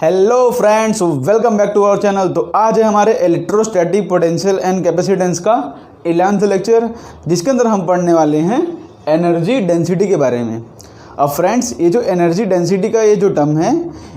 Hello friends, welcome back to our channel. तो आज है हमारे इलेक्ट्रोस्टैटिक पोटेंशियल एंड कैपेसिटेंस का 11th लेक्चर, जिसके अंदर हम पढ़ने वाले हैं एनर्जी डेंसिटी के बारे में। अब फ्रेंड्स, ये जो एनर्जी डेंसिटी का ये जो टर्म है,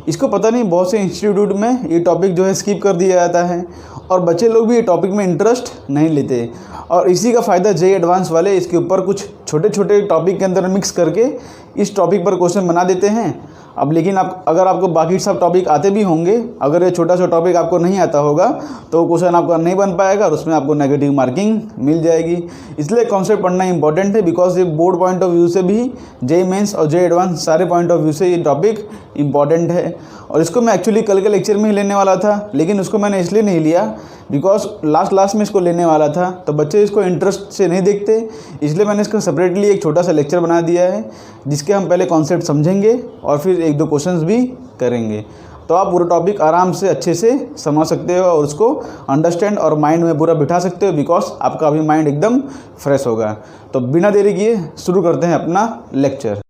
इसको पता नहीं बहुत से इंस्टीट्यूट में ये टॉपिक जो है स्किप कर दिया जाता है और बच्चे लोग भी ये टॉपिक में इंटरेस्ट नहीं लेते। और इसी का फ़ायदा जेईई एडवांस वाले इसके ऊपर कुछ छोटे छोटे टॉपिक के अंदर मिक्स करके इस टॉपिक पर क्वेश्चन बना देते हैं। अब लेकिन अगर आपको बाकी सब टॉपिक आते भी होंगे, अगर ये छोटा सा टॉपिक आपको नहीं आता होगा तो क्वेश्चन आपका नहीं बन पाएगा और उसमें आपको नेगेटिव मार्किंग मिल जाएगी। इसलिए कॉन्सेप्ट पढ़ना इंपॉर्टेंट है, बिकॉज ये बोर्ड पॉइंट ऑफ व्यू से भी, जेईई मेंस और जेईई एडवांस सारे पॉइंट ऑफ व्यू से ये टॉपिक इंपॉर्टेंट है। और इसको मैं एक्चुअली कल के लेक्चर में ही लेने वाला था, लेकिन उसको मैंने इसलिए नहीं लिया बिकॉज लास्ट में इसको लेने वाला था तो बच्चे इसको इंटरेस्ट से नहीं देखते, इसलिए मैंने इसका सेपरेटली एक छोटा सा लेक्चर बना दिया है, जिसके हम पहले कॉन्सेप्ट समझेंगे और फिर एक दो क्वेश्चंस भी करेंगे। तो आप पूरा टॉपिक आराम से अच्छे से समझ सकते हो और उसको अंडरस्टैंड और माइंड में पूरा बिठा सकते हो, बिकॉज आपका अभी माइंड एकदम फ्रेश होगा। तो बिना देरी किए शुरू करते हैं अपना लेक्चर।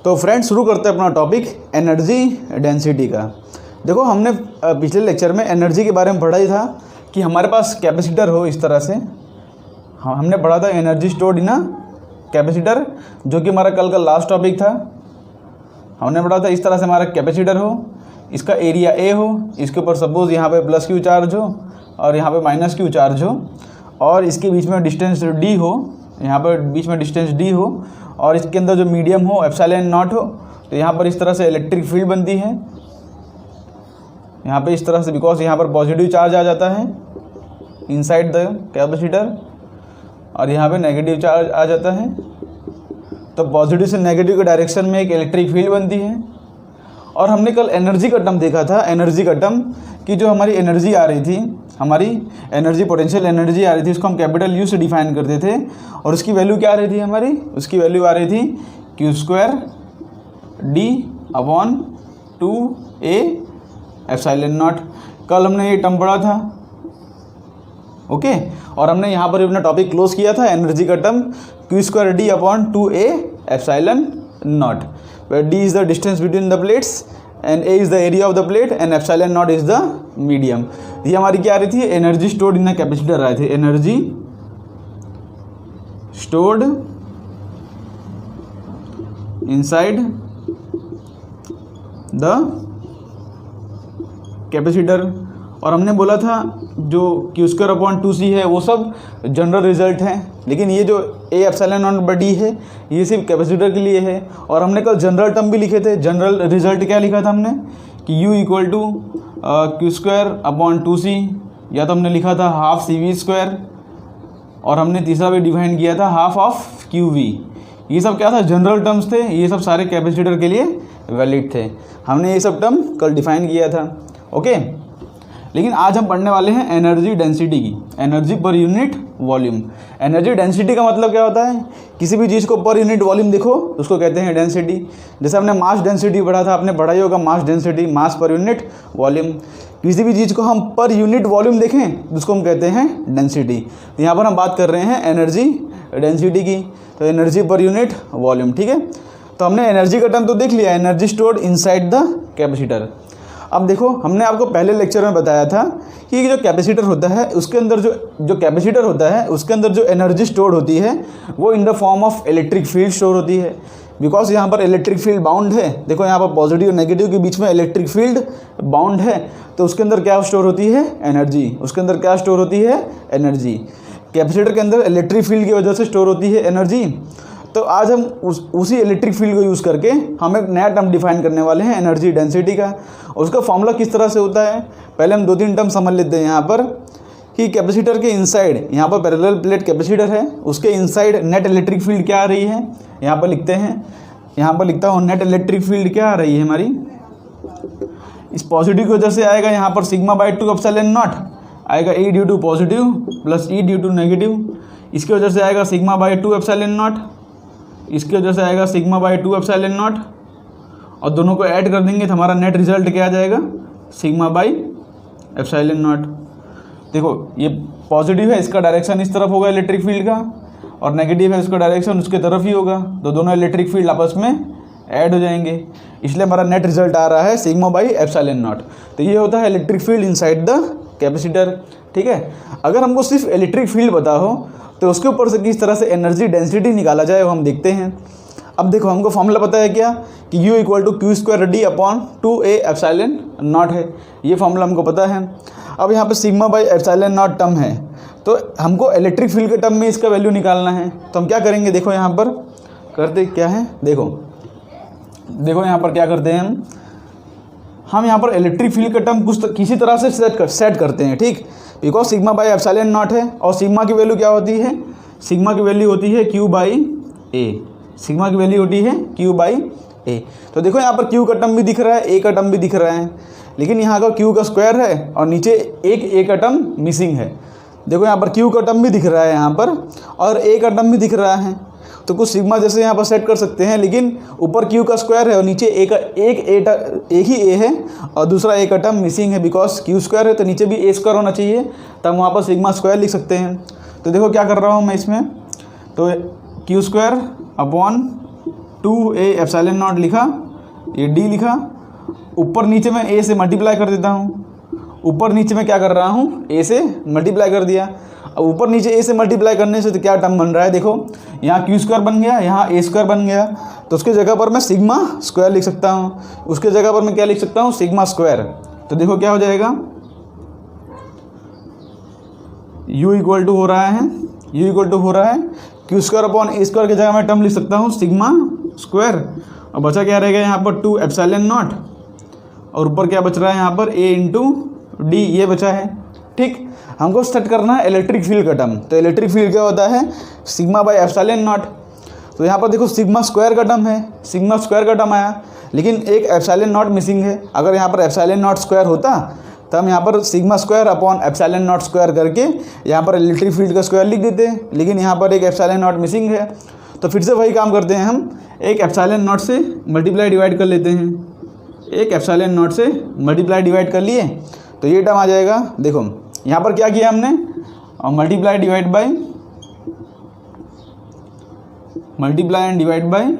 तो फ्रेंड्स, शुरू करते हैं अपना टॉपिक एनर्जी डेंसिटी का। देखो, हमने पिछले लेक्चर में एनर्जी के बारे में पढ़ा ही था कि हमारे पास कैपेसिटर हो इस तरह से। हमने पढ़ा था energy stored in a capacitor, जो कि हमारा कल का लास्ट टॉपिक था। हमने पढ़ा था इस तरह से हमारा कैपेसिटर हो, इसका एरिया ए हो, इसके ऊपर सपोज यहाँ पे प्लस क्यू चार्ज हो और यहाँ पे माइनस क्यू चार्ज हो, और इसके बीच में डिस्टेंस डी हो, यहाँ पर बीच में डिस्टेंस डी हो, और इसके अंदर जो मीडियम हो एप्सिलॉन नॉट हो। तो यहाँ पर इस तरह से इलेक्ट्रिक फील्ड बनती है, यहाँ पे इस तरह से, बिकॉज यहाँ पर पॉजिटिव चार्ज आ जाता है इनसाइड द कैपेसिटर और यहाँ पे नेगेटिव चार्ज आ जाता है। तो पॉजिटिव से नेगेटिव के डायरेक्शन में एक इलेक्ट्रिक फील्ड बनती है। और हमने कल एनर्जी का टर्म देखा था, एनर्जी का टर्म कि जो हमारी एनर्जी आ रही थी, हमारी एनर्जी पोटेंशियल एनर्जी आ रही थी, उसको हम कैपिटल यू से डिफाइन करते थे। और उसकी वैल्यू क्या आ रही थी हमारी? उसकी वैल्यू आ रही थी Q square D upon 2a epsilon not. कल हमने ये टर्म पढ़ा था, ओके। और हमने यहाँ पर अपना टॉपिक क्लोज किया था, एनर्जी का term Q square D upon 2a epsilon not, where d is the distance between the plates and a is the area of the plate and epsilon naught is the medium। ये हमारी क्या आ रही थी? Energy stored in the capacitor आए थे, energy stored inside the capacitor. और हमने बोला था जो क्यू स्क्वायर अपॉन 2c है वो सब जनरल रिजल्ट है, लेकिन ये जो a epsilon naught by d है ये सिर्फ कैपेसिटर के लिए है। और हमने कल जनरल टर्म भी लिखे थे। जनरल रिजल्ट क्या लिखा था हमने कि u equal to Q square upon 2c, या तो हमने लिखा था हाफ cv स्क्वायर, और हमने तीसरा भी डिफाइन किया था हाफ ऑफ qv। ये सब क्या था? जनरल टर्म्स थे, ये सब सारे कैपेसिटर के लिए वैलिड थे। हमने ये सब टर्म कल डिफाइन किया था, ओके। लेकिन आज हम पढ़ने वाले हैं एनर्जी डेंसिटी की, एनर्जी पर यूनिट वॉल्यूम। एनर्जी डेंसिटी का मतलब क्या होता है? किसी भी चीज़ को पर यूनिट वॉल्यूम देखो उसको कहते हैं डेंसिटी। जैसे हमने मास डेंसिटी पढ़ा था, आपने पढ़ा ही होगा मास डेंसिटी, मास पर यूनिट वॉल्यूम। किसी भी चीज़ को हम पर यूनिट वॉल्यूम देखें उसको हम कहते हैं डेंसिटी। तो यहाँ पर हम बात कर रहे हैं एनर्जी डेंसिटी की, तो एनर्जी पर यूनिट वॉल्यूम, ठीक है। तो हमने एनर्जी का टर्म तो देख लिया, energy stored inside the capacitor. अब देखो, हमने आपको पहले लेक्चर में बताया था कि जो कैपेसिटर होता है उसके अंदर जो कैपेसिटर होता है उसके अंदर जो एनर्जी स्टोर होती है वो इन the form of electric field store होती है, बिकॉज यहाँ पर इलेक्ट्रिक फील्ड बाउंड है। देखो यहाँ पर पॉजिटिव और नेगेटिव के बीच में इलेक्ट्रिक फील्ड बाउंड है, तो उसके अंदर क्या स्टोर होती है? एनर्जी। उसके अंदर क्या स्टोर होती है? एनर्जी। कैपेसिटर के अंदर इलेक्ट्रिक फील्ड की वजह से स्टोर होती है एनर्जी। तो आज हम उसी इलेक्ट्रिक फील्ड को यूज़ करके हम एक नया टर्म डिफाइन करने वाले हैं एनर्जी डेंसिटी का। और उसका फॉर्मूला किस तरह से होता है, पहले हम 2-3 टर्म समझ लेते हैं यहाँ पर। कि कैपेसिटर के इनसाइड, यहाँ पर पैरेलल प्लेट कैपेसिटर है, उसके इनसाइड नेट इलेक्ट्रिक फील्ड क्या आ रही है, यहाँ पर लिखते हैं, यहाँ पर लिखता हूँ नेट इलेक्ट्रिक फील्ड क्या आ रही है हमारी, इस पॉजिटिव की वजह से आएगा यहाँ पर सिग्मा बाई 2 एप्सिलॉन नॉट आएगा, E due to positive plus E due to negative. इसकी वजह से आएगा सिग्मा बाई 2 एप्सिलॉन नॉट, इसकी वजह से आएगा सिग्मा बाई 2 एप्सिलॉन नॉट, और दोनों को ऐड कर देंगे तो हमारा नेट रिजल्ट क्या आ जाएगा? Sigma by epsilon not. देखो ये पॉजिटिव है, इसका डायरेक्शन इस तरफ होगा इलेक्ट्रिक फील्ड का, और नेगेटिव है उसका डायरेक्शन उसके तरफ ही होगा, तो दोनों इलेक्ट्रिक फील्ड आपस में ऐड हो जाएंगे, इसलिए हमारा नेट रिजल्ट आ रहा है सिग्मा बाई एप्सिलॉन नॉट। तो ये होता है electric field inside the capacitor. ठीक है, अगर हमको सिर्फ इलेक्ट्रिक फील्ड पता हो तो उसके ऊपर से किस तरह से एनर्जी डेंसिटी निकाला जाए वो हम देखते हैं। अब देखो हमको फॉर्मूला पता है क्या कि U equal to Q square D upon 2a epsilon naught है, ये फॉर्मूला हमको पता है। अब यहाँ पे sigma by epsilon naught term है, तो हमको इलेक्ट्रिक फील्ड के टर्म में इसका वैल्यू निकालना है। तो हम क्या करेंगे, देखो यहाँ पर करते क्या है, देखो यहाँ पर क्या करते हैं हम यहाँ पर इलेक्ट्रिक फील्ड का टर्म किसी तरह से सेट करते हैं। ठीक, because sigma by epsilon naught है और सिग्मा की वैल्यू क्या होती है, सिग्मा की वैल्यू होती है क्यू बाई ए, सिग्मा की वैल्यू होती है क्यू बाई ए। तो देखो यहाँ पर क्यू का टर्म भी दिख रहा है, ए का टर्म भी दिख रहा है, लेकिन यहाँ का क्यू का स्क्वायर है और नीचे एक ए का टर्म मिसिंग है। देखो यहाँ पर क्यू का टर्म भी दिख रहा है यहाँ पर और ए का टर्म भी दिख रहा है, तो कुछ सिग्मा जैसे यहाँ पर सेट कर सकते हैं, लेकिन ऊपर क्यू का स्क्वायर है और नीचे एक ही ए है और दूसरा ए का टर्म मिसिंग है। बिकॉज क्यू स्क्वायर है तो नीचे भी ए स्क्वायर होना चाहिए, तब वहाँ पर सिग्मा स्क्वायर लिख सकते हैं। तो देखो क्या कर रहा हूँ मैं इसमें, तो Q square upon 2a epsilon not लिखा, ये डी लिखा, ऊपर नीचे मैं ए से मल्टीप्लाई कर देता हूँ, ऊपर नीचे मैं क्या कर रहा हूँ, ए से मल्टीप्लाई कर दिया। अब ऊपर नीचे ए से मल्टीप्लाई करने से तो क्या टर्म बन रहा है, देखो यहाँ क्यू स्क्वायर बन गया, यहाँ ए स्क्वायर बन गया, तो उसके जगह पर मैं सिग्मा स्क्वायर लिख सकता हूँ, उसके जगह पर मैं क्या लिख सकता हूँ, सिग्मा स्क्वायर। तो देखो क्या हो जाएगा, u इक्वल टू हो रहा है, u इक्वल टू हो रहा है क्यू स्क्वायर अपॉन ए स्क्वायर की जगह मैं टर्म लिख सकता हूँ सिग्मा स्क्वायर, और बचा क्या रहेगा यहाँ पर 2 एप्सिलॉन नॉट, और ऊपर क्या बच रहा है यहाँ पर a इंटू डी, ये बचा है। ठीक, हमको सेट करना है इलेक्ट्रिक फील्ड का टर्म, तो इलेक्ट्रिक फील्ड क्या होता है, सिग्मा बाई एप्सिलॉन नॉट। तो यहाँ पर देखो सिग्मा स्क्वायर का टर्म है, सिग्मा स्क्वायर का टर्म आया, लेकिन एक एप्सिलॉन नॉट मिसिंग है। अगर यहाँ पर एप्सिलॉन नॉट स्क्वायर होता तो हम यहाँ पर sigma square upon epsilon naught square करके यहाँ पर इलेक्ट्रिक फील्ड का स्क्वायर लिख देते, लेकिन यहाँ पर एक एप्सिलॉन नॉट मिसिंग है। तो फिर से वही काम करते हैं, हम एक एप्सिलॉन नॉट से मल्टीप्लाई डिवाइड कर लेते हैं, एक एप्सिलॉन नॉट से मल्टीप्लाई डिवाइड कर लिए तो ये टर्म आ जाएगा। देखो यहाँ पर क्या किया हमने, multiply divide by, multiply and divide by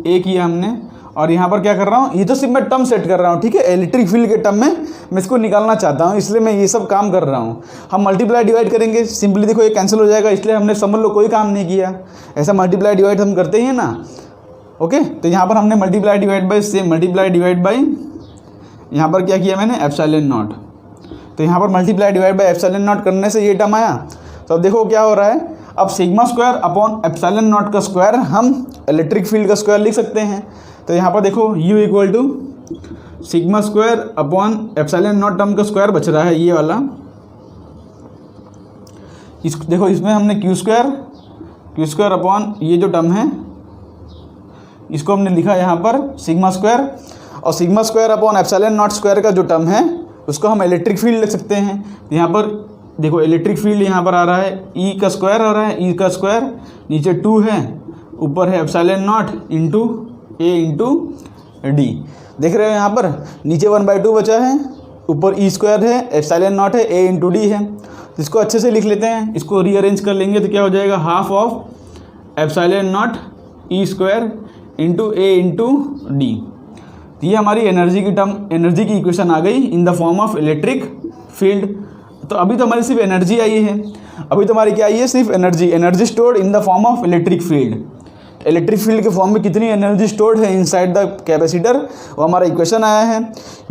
A किया हमने, और यहाँ पर क्या कर रहा हूँ, ये तो सिर्फ मैं टर्म सेट कर रहा हूँ। ठीक है, इलेक्ट्रिक फील्ड के टर्म में मैं इसको निकालना चाहता हूँ, इसलिए मैं ये सब काम कर रहा हूँ। हम मल्टीप्लाई डिवाइड करेंगे, सिंपली देखो ये कैंसिल हो जाएगा, इसलिए हमने समझ लो कोई काम नहीं किया। ऐसा मल्टीप्लाई डिवाइड हम करते ही हैं ना। ओके, तो यहाँ पर हमने मल्टीप्लाई डिवाइड बाई से मल्टीप्लाई डिवाइड बाई, यहाँ पर क्या किया मैंने, एप्सिलॉन नॉट। तो यहाँ पर multiply divide by epsilon not करने से ये टर्म आया। तो अब देखो क्या हो रहा है, अब sigma square upon epsilon naught का स्क्वायर हम इलेक्ट्रिक फील्ड का स्क्वायर लिख सकते हैं। तो यहाँ पर देखो u equal to sigma square upon epsilon naught term का स्क्वायर बच रहा है, ये वाला। देखो इसमें हमने क्यू स्क्वायर अपॉन ये जो टर्म है इसको हमने लिखा यहाँ पर सिग्मा स्क्वायर, और sigma square upon epsilon naught square का जो टर्म है उसको हम इलेक्ट्रिक फील्ड लिख सकते हैं। यहाँ पर देखो इलेक्ट्रिक फील्ड यहाँ पर आ रहा है, ई का स्क्वायर आ रहा है, ई का स्क्वायर, नीचे 2 है, ऊपर है epsilon not into A into D. देख रहे हो यहाँ पर नीचे 1/2 बचा है, ऊपर ई स्क्वायर है, एप्सिलॉन नॉट है, ए इंटू डी है। इसको अच्छे से लिख लेते हैं, इसको रीअरेंज कर लेंगे तो क्या हो जाएगा, half of epsilon naught E square into A into D. ये हमारी एनर्जी की इक्वेशन आ गई इन the form of electric field. तो अभी तो हमारी सिर्फ एनर्जी आई है, अभी तो हमारी क्या आई है, सिर्फ energy stored in the form of electric field. Electric field के फॉर्म में कितनी एनर्जी स्टोर्ड है इनसाइड द कैपेसिटर, वो हमारा इक्वेशन आया है,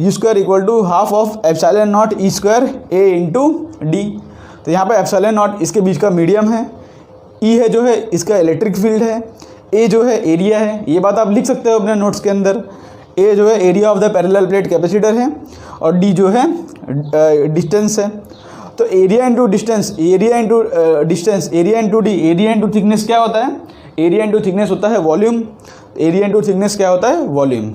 U square equal to half of epsilon naught E square A into D. तो यहाँ पर एप्सिलॉन नॉट इसके बीच का मीडियम है, ई है जो है इसका इलेक्ट्रिक फील्ड है, ए जो है एरिया है, ये बात आप लिख सकते हो अपने नोट्स के अंदर। ए जो है area of the parallel plate capacitor है और डी जो है डिस्टेंस है। तो area into distance, area into distance, area into D, area into thickness क्या होता है, एरिया इंटू थिकनेस होता है वॉल्यूम, एरिया इंटू थिकनेस क्या होता है, वॉल्यूम।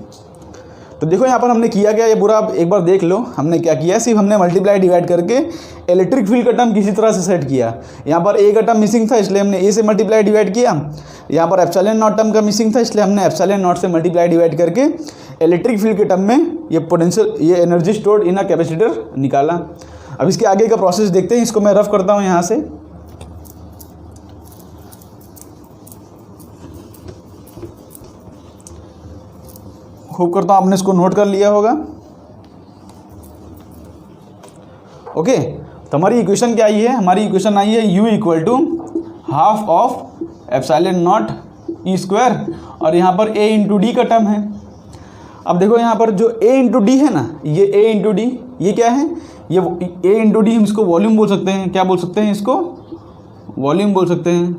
तो देखो यहाँ पर हमने किया क्या, ये पूरा आप एक बार देख लो हमने क्या किया, सिर्फ हमने मल्टीप्लाई डिवाइड करके इलेक्ट्रिक फील्ड का टर्म किसी तरह से सेट किया। यहाँ पर ए का टर्म मिसिंग था इसलिए हमने ए से मल्टीप्लाई डिवाइड किया, यहाँ पर एप्सिलॉन नॉट टर्म का मिसिंग था इसलिए हमने एप्सिलॉन नॉट से मल्टीप्लाई डिवाइड करके इलेक्ट्रिक फील्ड के टर्म में ये पोटेंशियल, ये energy stored in a capacitor निकाला। अब इसके आगे का प्रोसेस देखते हैं, इसको मैं रफ करता हूँ यहाँ से। होप करता हूँ आपने इसको नोट कर लिया होगा। ओके, तो हमारी इक्वेशन क्या आई है? हमारी इक्वेशन आई है u equal to half of epsilon naught E square, और यहाँ पर a इंटू डी का टर्म है। अब देखो यहाँ पर जो a इंटू डी है ना, ये a इंटू डी, ये क्या है? ये a इंटू डी हम इसको वॉल्यूम बोल सकते हैं। क्या बोल सकते हैं इसको? वॉल्यूम बोल सकते हैं।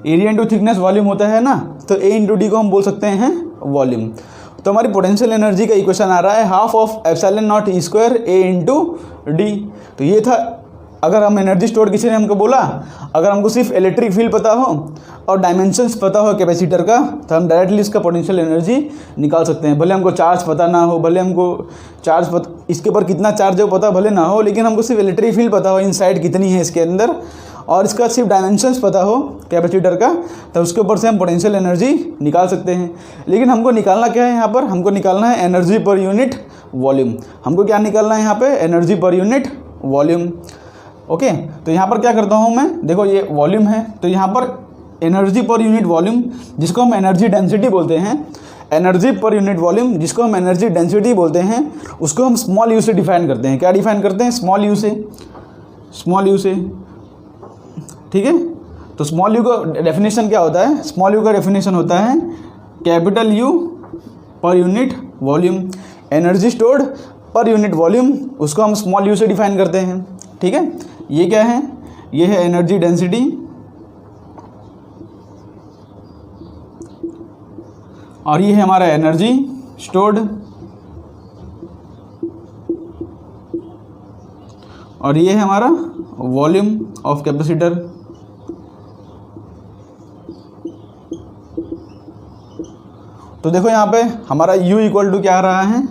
एरिया इंटू थिकनेस वॉल्यूम होता है ना, तो a इंटू डी को हम बोल सकते हैं वॉल्यूम। तो हमारी पोटेंशियल एनर्जी का इक्वेशन आ रहा है half of epsilon naught E square a into D. तो ये था, अगर हम एनर्जी स्टोर, किसी ने हमको बोला अगर हमको सिर्फ इलेक्ट्रिक फील्ड पता हो और डायमेंशंस पता हो कैपेसिटर का, तो हम डायरेक्टली इसका पोटेंशियल एनर्जी निकाल सकते हैं। भले हमको चार्ज पता ना हो, भले हमको चार्ज इसके ऊपर कितना चार्ज है पता भले ना हो, लेकिन हमको सिर्फ इलेक्ट्रिक फील्ड पता हो इनसाइड कितनी है इसके अंदर, और इसका सिर्फ डायमेंशंस पता हो कैपेसिटर का, तो उसके ऊपर से हम पोटेंशियल एनर्जी निकाल सकते हैं। लेकिन हमको निकालना क्या है यहाँ पर? हमको निकालना है एनर्जी पर यूनिट वॉल्यूम। हमको क्या निकालना है यहाँ पे? एनर्जी पर यूनिट वॉल्यूम। ओके, तो यहाँ पर क्या करता हूँ मैं? देखो ये वॉल्यूम है, तो यहाँ पर एनर्जी पर यूनिट वॉल्यूम, जिसको हम एनर्जी डेंसिटी बोलते हैं, एनर्जी पर यूनिट वॉल्यूम जिसको हम एनर्जी डेंसिटी बोलते हैं, उसको हम स्मॉल यू से डिफाइन करते हैं। क्या डिफाइन करते हैं? स्मॉल यू से, स्मॉल यू से। ठीक है, तो स्मॉल यू का डेफिनेशन क्या होता है? स्मॉल यू का डेफिनेशन होता है कैपिटल यू पर यूनिट वॉल्यूम। एनर्जी स्टोर्ड पर यूनिट वॉल्यूम, उसको हम स्मॉल यू से डिफाइन करते हैं। ठीक है, ये क्या है? ये है एनर्जी डेंसिटी, और ये है हमारा एनर्जी स्टोर्ड, और ये है हमारा वॉल्यूम ऑफ कैपेसिटर। तो देखो यहाँ पे हमारा u इक्वल टू क्या आ रहा है?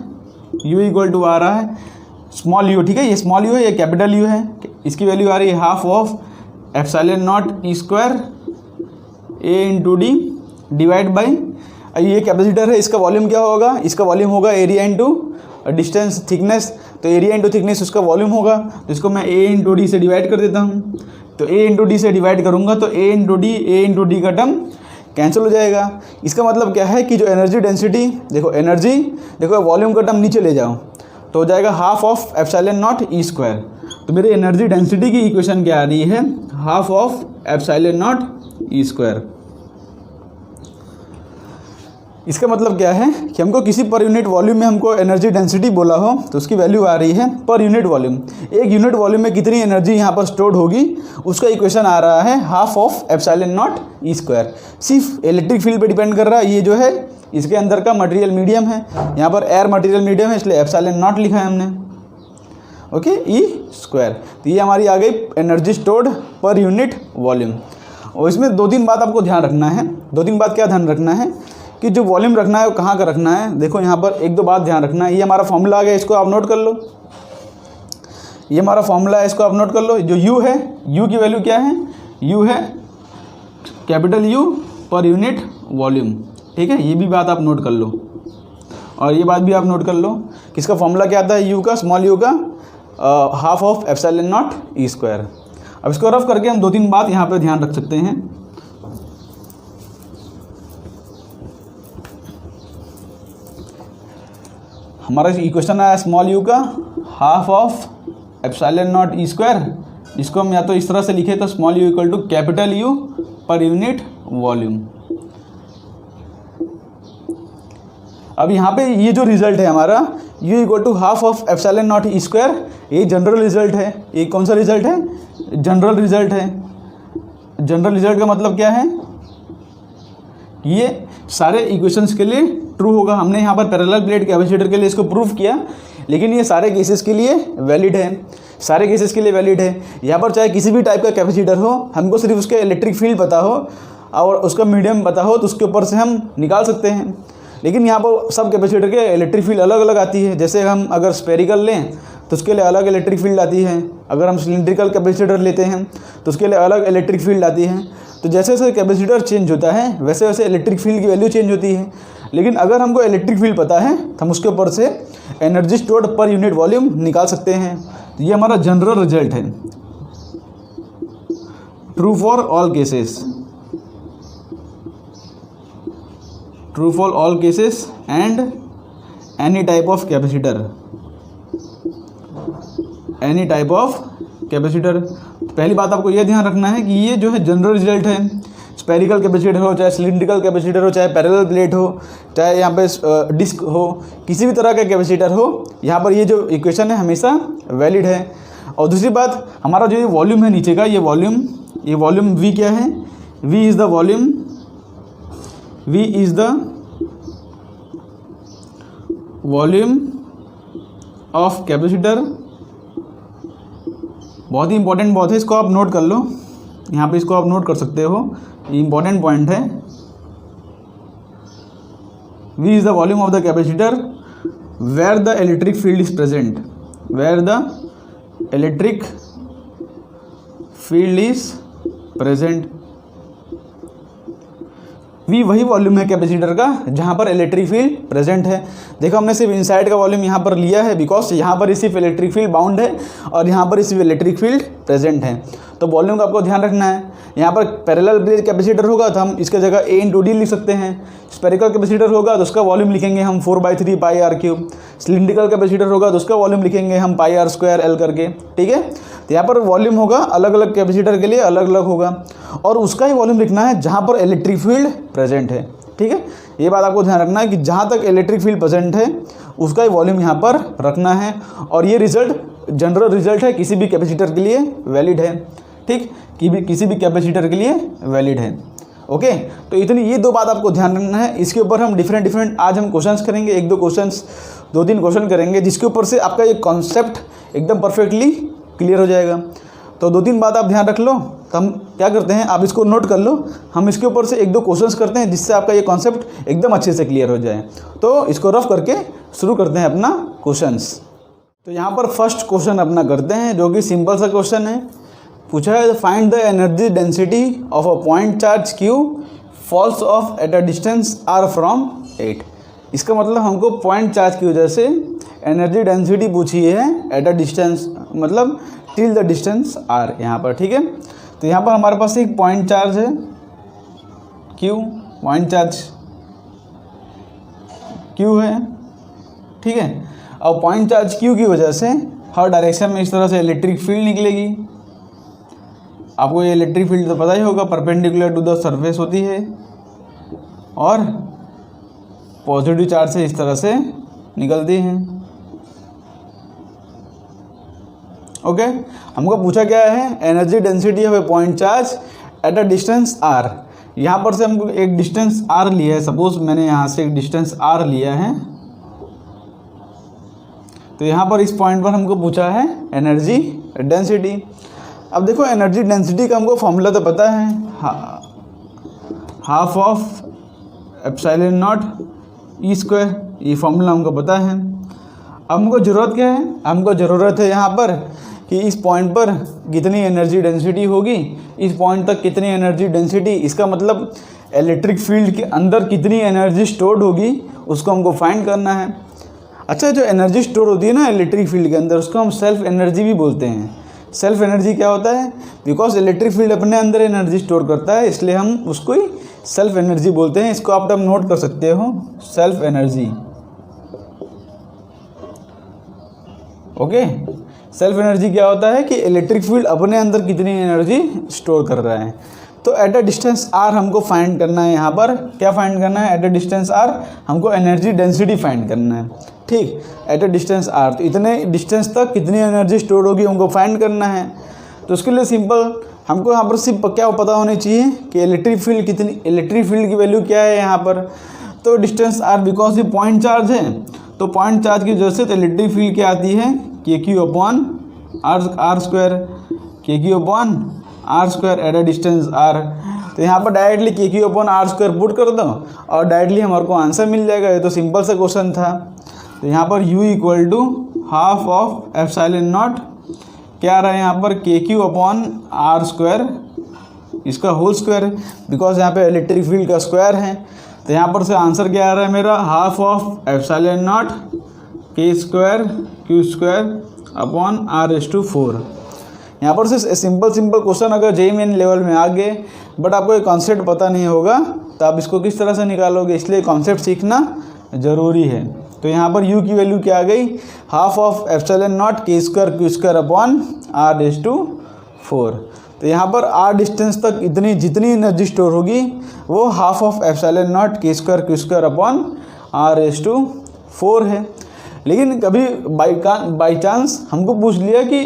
u इक्वल टू आ रहा है स्मॉल u। ठीक है, ये स्मॉल u है, ये कैपिटल U है। इसकी वैल्यू आ रही है half of epsilon naught E square a into D divide by, ये कैपेसिटर है, इसका वॉल्यूम क्या होगा? इसका वॉल्यूम होगा एरिया इंटू डिस्टेंस थिकनेस। तो एरिया इंटू थिकनेस उसका वॉल्यूम होगा, तो इसको मैं a इंटू डी से डिवाइड कर देता हूँ। तो a इंटू डी से डिवाइड करूँगा तो a इंटू डी का टर्म कैंसिल हो जाएगा। इसका मतलब क्या है कि जो एनर्जी डेंसिटी, देखो एनर्जी, देखो वॉल्यूम का टर्म नीचे ले जाओ तो हो जाएगा half of epsilon naught E square. तो मेरे एनर्जी डेंसिटी की इक्वेशन क्या आ रही है? Half of epsilon naught E square. इसका मतलब क्या है कि हमको किसी पर यूनिट वॉल्यूम में हमको एनर्जी डेंसिटी बोला हो तो उसकी वैल्यू आ रही है पर यूनिट वॉल्यूम। एक यूनिट वॉल्यूम में कितनी एनर्जी यहाँ पर स्टोर्ड होगी उसका इक्वेशन आ रहा है half of epsilon naught E square. सिर्फ इलेक्ट्रिक फील्ड पे डिपेंड कर रहा है। ये जो है इसके अंदर का मटेरियल मीडियम है, यहाँ पर एयर मटेरियल मीडियम है, इसलिए एप्सिलॉन नॉट लिखा है हमने। Okay, E square. तो ये हमारी आ गई एनर्जी स्टोर्ड पर यूनिट वॉल्यूम। और इसमें दो तीन बात आपको ध्यान रखना है। दो तीन बात क्या ध्यान रखना है कि जो वॉल्यूम रखना है वो कहाँ का रखना है। देखो यहाँ पर एक दो बात ध्यान रखना है। ये हमारा फॉर्मूला आ गया, इसको आप नोट कर लो। ये हमारा फॉर्मूला है, इसको आप नोट कर लो। जो यू है, यू की वैल्यू क्या है? यू है कैपिटल यू पर यूनिट वॉल्यूम। ठीक है, ये भी बात आप नोट कर लो, और ये बात भी आप नोट कर लो कि इसका फॉर्मूला क्या आता है? यू का, स्मॉल यू का half of epsilon naught E square. अब इसको रफ करके हम दो तीन बात यहाँ पे ध्यान रख सकते हैं। हमारा इक्वेशन आया स्मॉल यू का half of epsilon naught E square, जिसको हम या तो इस तरह से लिखे तो small U equal to capital U पर यूनिट वॉल्यूम। अब यहाँ पे ये जो रिजल्ट है हमारा u equal to half of epsilon naught E square, ये जनरल रिजल्ट है। ये कौन सा रिजल्ट है? जनरल रिजल्ट है। जनरल रिजल्ट का मतलब क्या है? ये सारे इक्वेशंस के लिए ट्रू होगा। हमने यहाँ पर पैरेलल प्लेट कैपेसिटर के लिए इसको प्रूफ किया, लेकिन ये सारे केसेस के लिए वैलिड है। सारे केसेस के लिए वैलिड है। यहाँ पर चाहे किसी भी टाइप का कैपेसिटर हो, हमको सिर्फ उसका इलेक्ट्रिक फील्ड पता हो और उसका मीडियम पता हो तो उसके ऊपर से हम निकाल सकते हैं। लेकिन यहाँ पर सब कैपेसिटर के इलेक्ट्रिक फील्ड अलग अलग आती है। जैसे हम अगर स्फेरिकल लें तो उसके लिए अलग इलेक्ट्रिक फील्ड आती है। अगर हम सिलिंड्रिकल कैपेसिटर लेते हैं तो उसके लिए अलग इलेक्ट्रिक फील्ड आती है। तो जैसे जैसे कैपेसिटर चेंज होता है वैसे वैसे इलेक्ट्रिक फील्ड की वैल्यू चेंज होती है। लेकिन अगर हमको इलेक्ट्रिक फील्ड पता है तो हम उसके ऊपर से एनर्जी स्टोर्ड पर यूनिट वॉल्यूम निकाल सकते हैं। तो ये हमारा जनरल रिजल्ट है, true for all cases. True for all cases and any type of capacitor, any type of capacitor. पहली बात आपको यह ध्यान रखना है कि ये जो है जनरल रिजल्ट है, स्पेरिकल कैपेसिटर हो, चाहे सिलिंड्रिकल कैपेसिटर हो, चाहे पैरेलल प्लेट हो, चाहे यहाँ पे डिस्क हो, किसी भी तरह का कैपेसिटर हो, यहाँ पर ये जो इक्वेशन है हमेशा वैलिड है। और दूसरी बात, हमारा जो ये वॉल्यूम है नीचे का, ये वॉल्यूम V क्या है, V is the volume, V is the volume of capacitor. बहुत ही इंपॉर्टेंट बात है, इसको आप नोट कर लो, यहाँ पे इसको आप नोट कर सकते हो, ये इंपॉर्टेंट पॉइंट है। V is the volume of the capacitor where the electric field is present, where the electric field is present. V वही वॉल्यूम है कैपेसिटर का जहाँ पर इलेक्ट्रिक फील्ड प्रेजेंट है। देखो हमने सिर्फ इनसाइड का वॉल्यूम यहाँ पर लिया है बिकॉज यहाँ पर सिर्फ इलेक्ट्रिक फील्ड बाउंड है और यहाँ पर सिर्फ इलेक्ट्रिक फील्ड प्रेजेंट है। तो वॉल्यूम का आपको ध्यान रखना है। यहाँ पर पैरेलल प्लेट कैपेसिटर होगा तो हम इसका जगह A/D लिख सकते हैं। स्पेरिकल कैपेसिटर होगा तो उसका वॉल्यूम लिखेंगे हम 4/3 pi R cube. Cylindrical capacitor होगा तो उसका वॉल्यूम लिखेंगे हम पाई आर स्क्वायर एल करके, ठीक है। तो यहाँ पर वॉल्यूम होगा अलग अलग कैपेसिटर के लिए अलग अलग होगा और उसका ही वॉल्यूम लिखना है जहाँ पर इलेक्ट्रिक फील्ड प्रेजेंट है, ठीक है। ये बात आपको ध्यान रखना है कि जहाँ तक इलेक्ट्रिक फील्ड प्रेजेंट है उसका ही वॉल्यूम यहाँ पर रखना है और ये रिजल्ट जनरल रिजल्ट है, किसी भी कैपेसिटर के लिए वैलिड है, ठीक, किसी भी कैपेसिटर के लिए वैलिड है। ओके, तो इतनी ये दो बात आपको ध्यान रखना है। इसके ऊपर हम डिफरेंट आज हम क्वेश्चंस करेंगे, 2-3 क्वेश्चन करेंगे जिसके ऊपर से आपका ये कॉन्सेप्ट एकदम परफेक्टली क्लियर हो जाएगा। तो 2-3 बात आप ध्यान रख लो। तो हम क्या करते हैं, आप इसको नोट कर लो, हम इसके ऊपर से 1-2 क्वेश्चंस करते हैं जिससे आपका ये कॉन्सेप्ट एकदम अच्छे से क्लियर हो जाए। तो इसको रफ करके शुरू करते हैं अपना क्वेश्चंस। तो यहाँ पर फर्स्ट क्वेश्चन अपना करते हैं जो कि सिंपल सा क्वेश्चन है। पूछा है find the energy density of a point charge Q falls off at a distance R from 8। इसका मतलब हमको पॉइंट चार्ज की वजह से एनर्जी डेंसिटी पूछी है एट अ डिस्टेंस, मतलब टिल द डिस्टेंस R यहाँ पर, ठीक है। तो यहाँ पर हमारे पास एक पॉइंट चार्ज है Q, पॉइंट चार्ज Q है, ठीक है। और पॉइंट चार्ज Q की वजह से हर डायरेक्शन में इस तरह से इलेक्ट्रिक फील्ड निकलेगी। आपको ये इलेक्ट्रिक फील्ड तो पता ही होगा, परपेंडिकुलर टू द सरफेस होती है और पॉजिटिव चार्ज से इस तरह से निकलती हैं। ओके, हमको पूछा क्या है, energy density of A point charge at a distance R। यहाँ पर से हमको एक डिस्टेंस R लिया है, सपोज मैंने यहाँ से एक डिस्टेंस R लिया है, तो यहाँ पर इस पॉइंट पर हमको पूछा है एनर्जी डेंसिटी। अब देखो एनर्जी डेंसिटी का हमको फॉर्मूला तो पता है, half of epsilon not E², ये फॉर्मूला हमको पता है। अब हमको ज़रूरत क्या है, हमको ज़रूरत है यहाँ पर कि इस पॉइंट पर कितनी एनर्जी डेंसिटी होगी, इस पॉइंट तक कितनी एनर्जी डेंसिटी, इसका मतलब इलेक्ट्रिक फील्ड के अंदर कितनी एनर्जी स्टोर्ड होगी उसको हमको फाइंड करना है। अच्छा, जो एनर्जी स्टोर होती है ना इलेक्ट्रिक फील्ड के अंदर, उसको हम सेल्फ एनर्जी भी बोलते हैं। सेल्फ एनर्जी क्या होता है, बिकॉज इलेक्ट्रिक फील्ड अपने अंदर एनर्जी स्टोर करता है, इसलिए हम उसको ही सेल्फ एनर्जी बोलते हैं। इसको आप नोट कर सकते हो, self energy. Okay, self energy क्या होता है कि इलेक्ट्रिक फील्ड अपने अंदर कितनी एनर्जी स्टोर कर रहा है। तो एट अ डिस्टेंस R हमको फाइंड करना है। यहाँ पर क्या फाइंड करना है, एट अ डिस्टेंस R हमको एनर्जी डेंसिटी फाइंड करना है, ठीक, एट अ डिस्टेंस R। तो इतने डिस्टेंस तक कितनी एनर्जी स्टोर होगी हमको फाइंड करना है। तो उसके लिए सिंपल हमको यहाँ पर सिर्फ क्या पता होनी चाहिए कि इलेक्ट्रिक फील्ड कितनी, इलेक्ट्रिक फील्ड की वैल्यू क्या है यहाँ पर। तो डिस्टेंस R बिकॉज ये पॉइंट चार्ज है, तो पॉइंट चार्ज की वजह से तो इलेक्ट्रिक फील्ड क्या आती है, KQ/R², KQ/R² eight a distance R। तो यहाँ पर डायरेक्टली KQ/R² पुट कर दो और डायरेक्टली हमारे को आंसर मिल जाएगा। ये तो सिंपल सा क्वेश्चन था। तो यहाँ पर U = half of epsilon not क्या आ रहा है यहाँ पर, KQ/R², इसका होल स्क्वायर, बिकॉज यहाँ पे इलेक्ट्रिक फील्ड का स्क्वायर है। तो यहाँ पर से आंसर क्या आ रहा है मेरा, half of epsilon not K²Q²/R⁴। यहाँ पर से सिंपल क्वेश्चन अगर JEE मेन लेवल में आ गए, बट आपको ये कॉन्सेप्ट पता नहीं होगा तो आप इसको किस तरह से निकालोगे, इसलिए कॉन्सेप्ट सीखना ज़रूरी है। तो यहाँ पर u की वैल्यू क्या आ गई, half of epsilon not k square Q square upon r⁴। तो यहाँ पर r डिस्टेंस तक इतनी जितनी एनर्जी स्टोर होगी वो half of epsilon not k square Q square upon r⁴ है। लेकिन कभी बाई चांस हमको पूछ लिया कि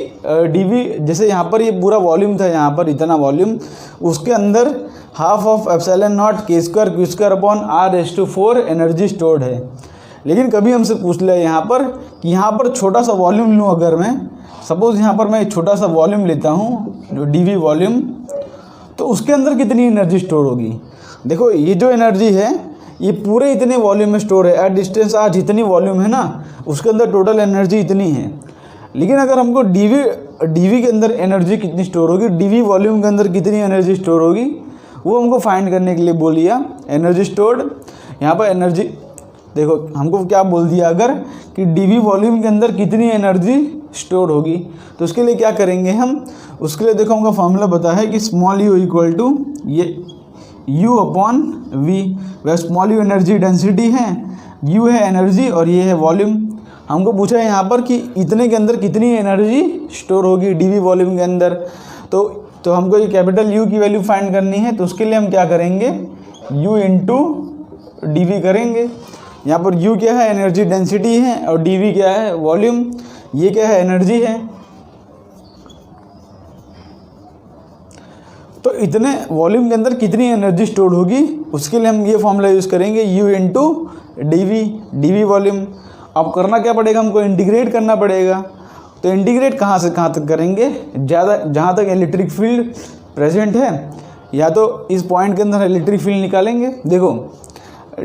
dv, जैसे यहाँ पर ये पूरा वॉल्यूम था, यहाँ पर इतना वॉल्यूम, उसके अंदर half of epsilon not k square Q square upon r⁴ energy stored है। लेकिन कभी हमसे पूछ लिया यहाँ पर कि यहाँ पर छोटा सा वॉल्यूम लूँ, अगर मैं सपोज़ यहाँ पर मैं छोटा सा वॉल्यूम लेता हूँ जो dv वॉल्यूम, तो उसके अंदर कितनी एनर्जी स्टोर होगी। देखो ये जो एनर्जी है ये पूरे इतने वॉल्यूम में स्टोर है, एट डिस्टेंस r जितनी वॉल्यूम है ना उसके अंदर टोटल एनर्जी इतनी है। लेकिन अगर हमको dv के अंदर एनर्जी कितनी स्टोर होगी, dv वॉल्यूम के अंदर कितनी एनर्जी स्टोर होगी, वो हमको फाइंड करने के लिए बोलिए एनर्जी स्टोर्ड। यहाँ पर एनर्जी देखो हमको क्या बोल दिया, अगर कि dv वॉल्यूम के अंदर कितनी एनर्जी स्टोर होगी, तो उसके लिए क्या करेंगे हम, उसके लिए देखो हमका फॉर्मूला पता है कि स्मॉल u इक्वल टू ये u अपॉन v। वह स्मॉल u एनर्जी डेंसिटी है, u है एनर्जी और ये है वॉल्यूम। हमको पूछा है यहाँ पर कि इतने के अंदर कितनी एनर्जी स्टोर होगी dv वॉल्यूम के अंदर। तो हमको ये कैपिटल U की वैल्यू फाइंड करनी है, तो उसके लिए हम क्या करेंगे, u इंटू dv करेंगे। यहाँ पर u क्या है, एनर्जी डेंसिटी है, और dv क्या है, वॉल्यूम। ये क्या है, एनर्जी है। तो इतने वॉल्यूम के अंदर कितनी एनर्जी स्टोर होगी, उसके लिए हम ये फॉर्मूला यूज़ करेंगे, u इंटू dv वॉल्यूम। अब करना क्या पड़ेगा, हमको इंटीग्रेट करना पड़ेगा। तो इंटीग्रेट कहाँ से कहाँ तक करेंगे, ज़्यादा जहाँ तक इलेक्ट्रिक फील्ड प्रेजेंट है, या तो इस पॉइंट के अंदर इलेक्ट्रिक फील्ड निकालेंगे। देखो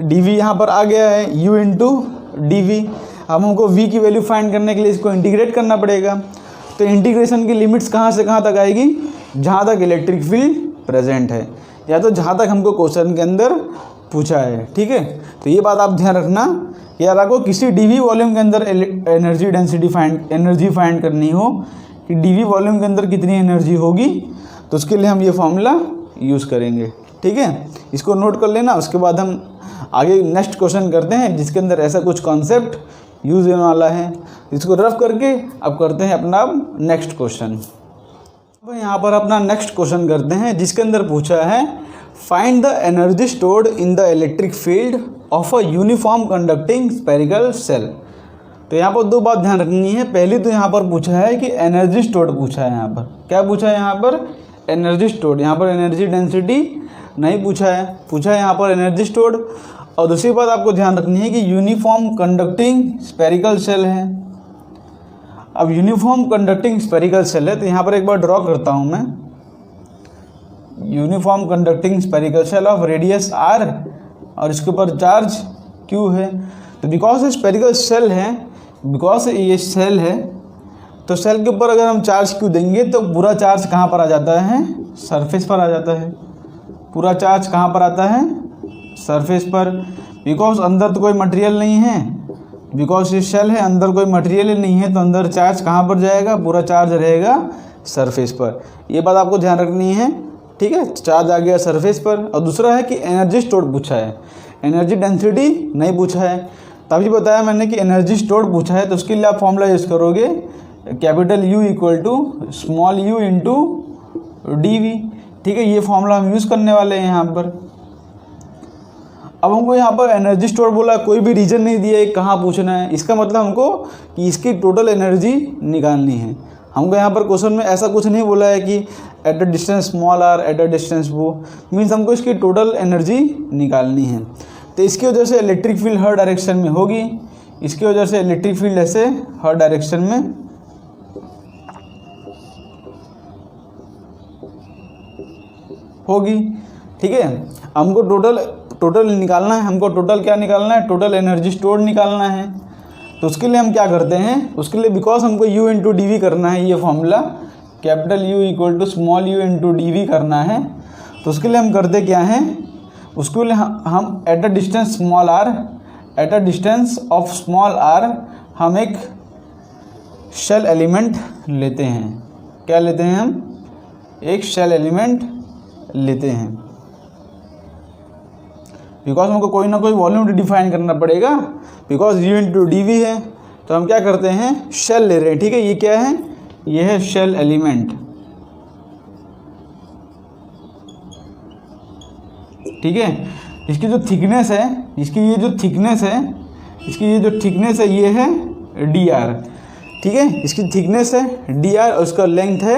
dv यहाँ पर आ गया है, u इंटू dv। अब हमको v की वैल्यू फाइंड करने के लिए इसको इंटीग्रेट करना पड़ेगा। तो इंटीग्रेशन की लिमिट्स कहाँ से कहाँ तक आएगी, जहाँ तक इलेक्ट्रिक फील्ड प्रेजेंट है, या तो जहाँ तक हमको क्वेश्चन के अंदर पूछा है। ठीक है, तो ये बात आप ध्यान रखना कि यार आपको किसी dv वॉल्यूम के अंदर एनर्जी डेंसिटी एनर्जी फाइंड करनी हो कि dv वॉल्यूम के अंदर कितनी एनर्जी होगी, तो उसके लिए हम ये फॉर्मूला यूज़ करेंगे। ठीक है, इसको नोट कर लेना। उसके बाद हम आगे नेक्स्ट क्वेश्चन करते हैं जिसके अंदर ऐसा कुछ कॉन्सेप्ट यूज़ होने वाला है। इसको रफ करके अब करते हैं अपना नेक्स्ट क्वेश्चन। अब यहाँ पर अपना नेक्स्ट क्वेश्चन करते हैं जिसके अंदर पूछा है, find the energy stored in the electric field of a uniform conducting spherical shell. तो यहाँ पर दो बात ध्यान रखनी है। पहली तो यहाँ पर पूछा है कि एनर्जी स्टोर्ड पूछा है। यहाँ पर क्या पूछा है, यहाँ पर एनर्जी स्टोर्ड। यहाँ पर एनर्जी डेंसिटी नहीं पूछा है, पूछा है यहाँ पर एनर्जी स्टोर्ड। और दूसरी बात आपको ध्यान रखनी है कि यूनिफॉर्म कंडक्टिंग स्फेरिकल सेल है। अब यूनिफॉर्म कंडक्टिंग स्फेरिकल सेल है, तो यहाँ पर एक बार ड्रॉ करता हूँ मैं। Uniform conducting spherical shell of radius r और इसके ऊपर चार्ज q है। तो बिकॉज ये स्फेरिकल सेल है, बिकॉज ये सेल है, तो सेल के ऊपर अगर हम चार्ज q देंगे तो पूरा चार्ज कहाँ पर आ जाता है, सरफेस पर आ जाता है। पूरा चार्ज कहाँ पर आता है, सरफेस पर। बिकॉज अंदर तो कोई मटेरियल नहीं है, बिकॉज ये सेल है, अंदर कोई मटेरियल ही नहीं है, तो अंदर चार्ज कहाँ पर जाएगा, पूरा चार्ज रहेगा सरफेस पर। ये बात आपको ध्यान रखनी है। ठीक है, चार्ज आ गया सरफेस पर। और दूसरा है कि एनर्जी स्टोर्ड पूछा है, एनर्जी डेंसिटी नहीं पूछा है। तभी बताया मैंने कि एनर्जी स्टोर्ड पूछा है, तो उसके लिए आप फॉर्मूला यूज़ करोगे capital U equal to small u into dv। ठीक है, ये फॉर्मूला हम यूज़ करने वाले हैं यहाँ पर। अब हमको यहाँ पर एनर्जी स्टोर बोला, कोई भी रीजन नहीं दिया है कहाँ पूछना है। इसका मतलब हमको कि इसकी टोटल एनर्जी निकालनी है। हमको यहाँ पर क्वेश्चन में ऐसा कुछ नहीं बोला है कि eight a distance small r eight a distance वो, मीन्स हमको इसकी टोटल एनर्जी निकालनी है। तो इसकी वजह से इलेक्ट्रिक फील्ड हर डायरेक्शन में होगी, इसकी वजह से इलेक्ट्रिक फील्ड ऐसे हर डायरेक्शन में होगी। ठीक है, हमको टोटल निकालना है। हमको टोटल क्या निकालना है, टोटल एनर्जी स्टोर्ड निकालना है। तो उसके लिए हम क्या करते हैं, उसके लिए बिकॉज हमको u इंटू डी करना है, ये formula capital U equal to small u into D करना है। तो उसके लिए हम करते क्या हैं, उसके लिए हम at a distance small r, eight a distance of small r हम एक शेल एलिमेंट लेते हैं। क्या लेते हैं हम, एक शेल एलिमेंट लेते हैं। बिकॉज हमको कोई ना कोई वॉल्यूम डिफाइन करना पड़ेगा, because U into D V है। तो हम क्या करते हैं, शेल ले रहे हैं, ठीक है। ये क्या है, ये है शेल एलिमेंट, ठीक है। इसकी जो थिकनेस है, इसकी ये जो थिकनेस है, इसकी ये जो थिकनेस है ये है dr, ठीक है। इसकी थिकनेस है dr और इसका लेंथ है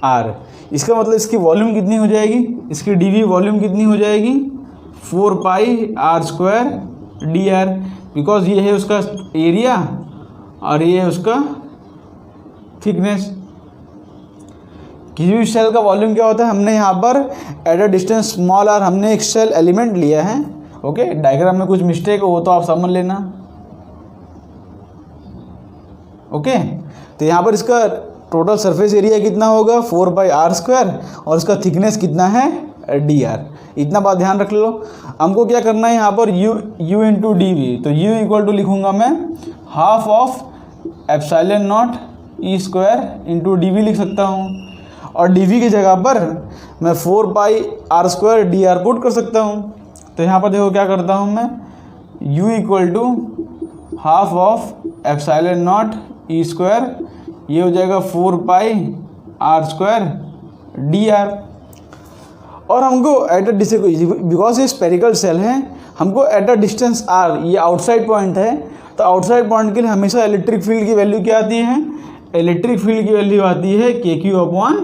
r। इसका मतलब इसकी वॉल्यूम कितनी हो जाएगी, इसकी dv वॉल्यूम कितनी हो जाएगी, 4 pi r square dr, because ये है उसका एरिया और ये है उसका थिकनेस। किसी भी शेल का वॉल्यूम क्या होता है, हमने यहाँ पर eight a distance small r हमने एक शेल एलिमेंट लिया है, ओके। डायग्राम में कुछ मिस्टेक हो वो तो आप समझ लेना, ओके। तो यहाँ पर इसका टोटल सरफेस एरिया कितना होगा, 4 पाई r स्क्वायर, और इसका थिकनेस कितना है dr। इतना बात ध्यान रख लो। हमको क्या करना है यहाँ पर u इंटू डी वी, तो u इक्वल टू लिखूँगा मैं half of epsilon naught E square into D V लिख सकता हूँ, और डी वी की जगह पर मैं 4 pi r square D are put कर सकता हूँ। तो यहाँ पर देखो क्या करता हूँ मैं, u equal to half of epsilon naught E square, ये हो जाएगा 4 pi r square D R. और हमको एट अ डिस्टेंस, बिकॉज ये स्पेरिकल सेल है, हमको एट अ डिस्टेंस r, ये आउटसाइड पॉइंट है, तो आउटसाइड पॉइंट के लिए हमेशा इलेक्ट्रिक फील्ड की वैल्यू क्या आती है, इलेक्ट्रिक फील्ड की वैल्यू आती है KQ upon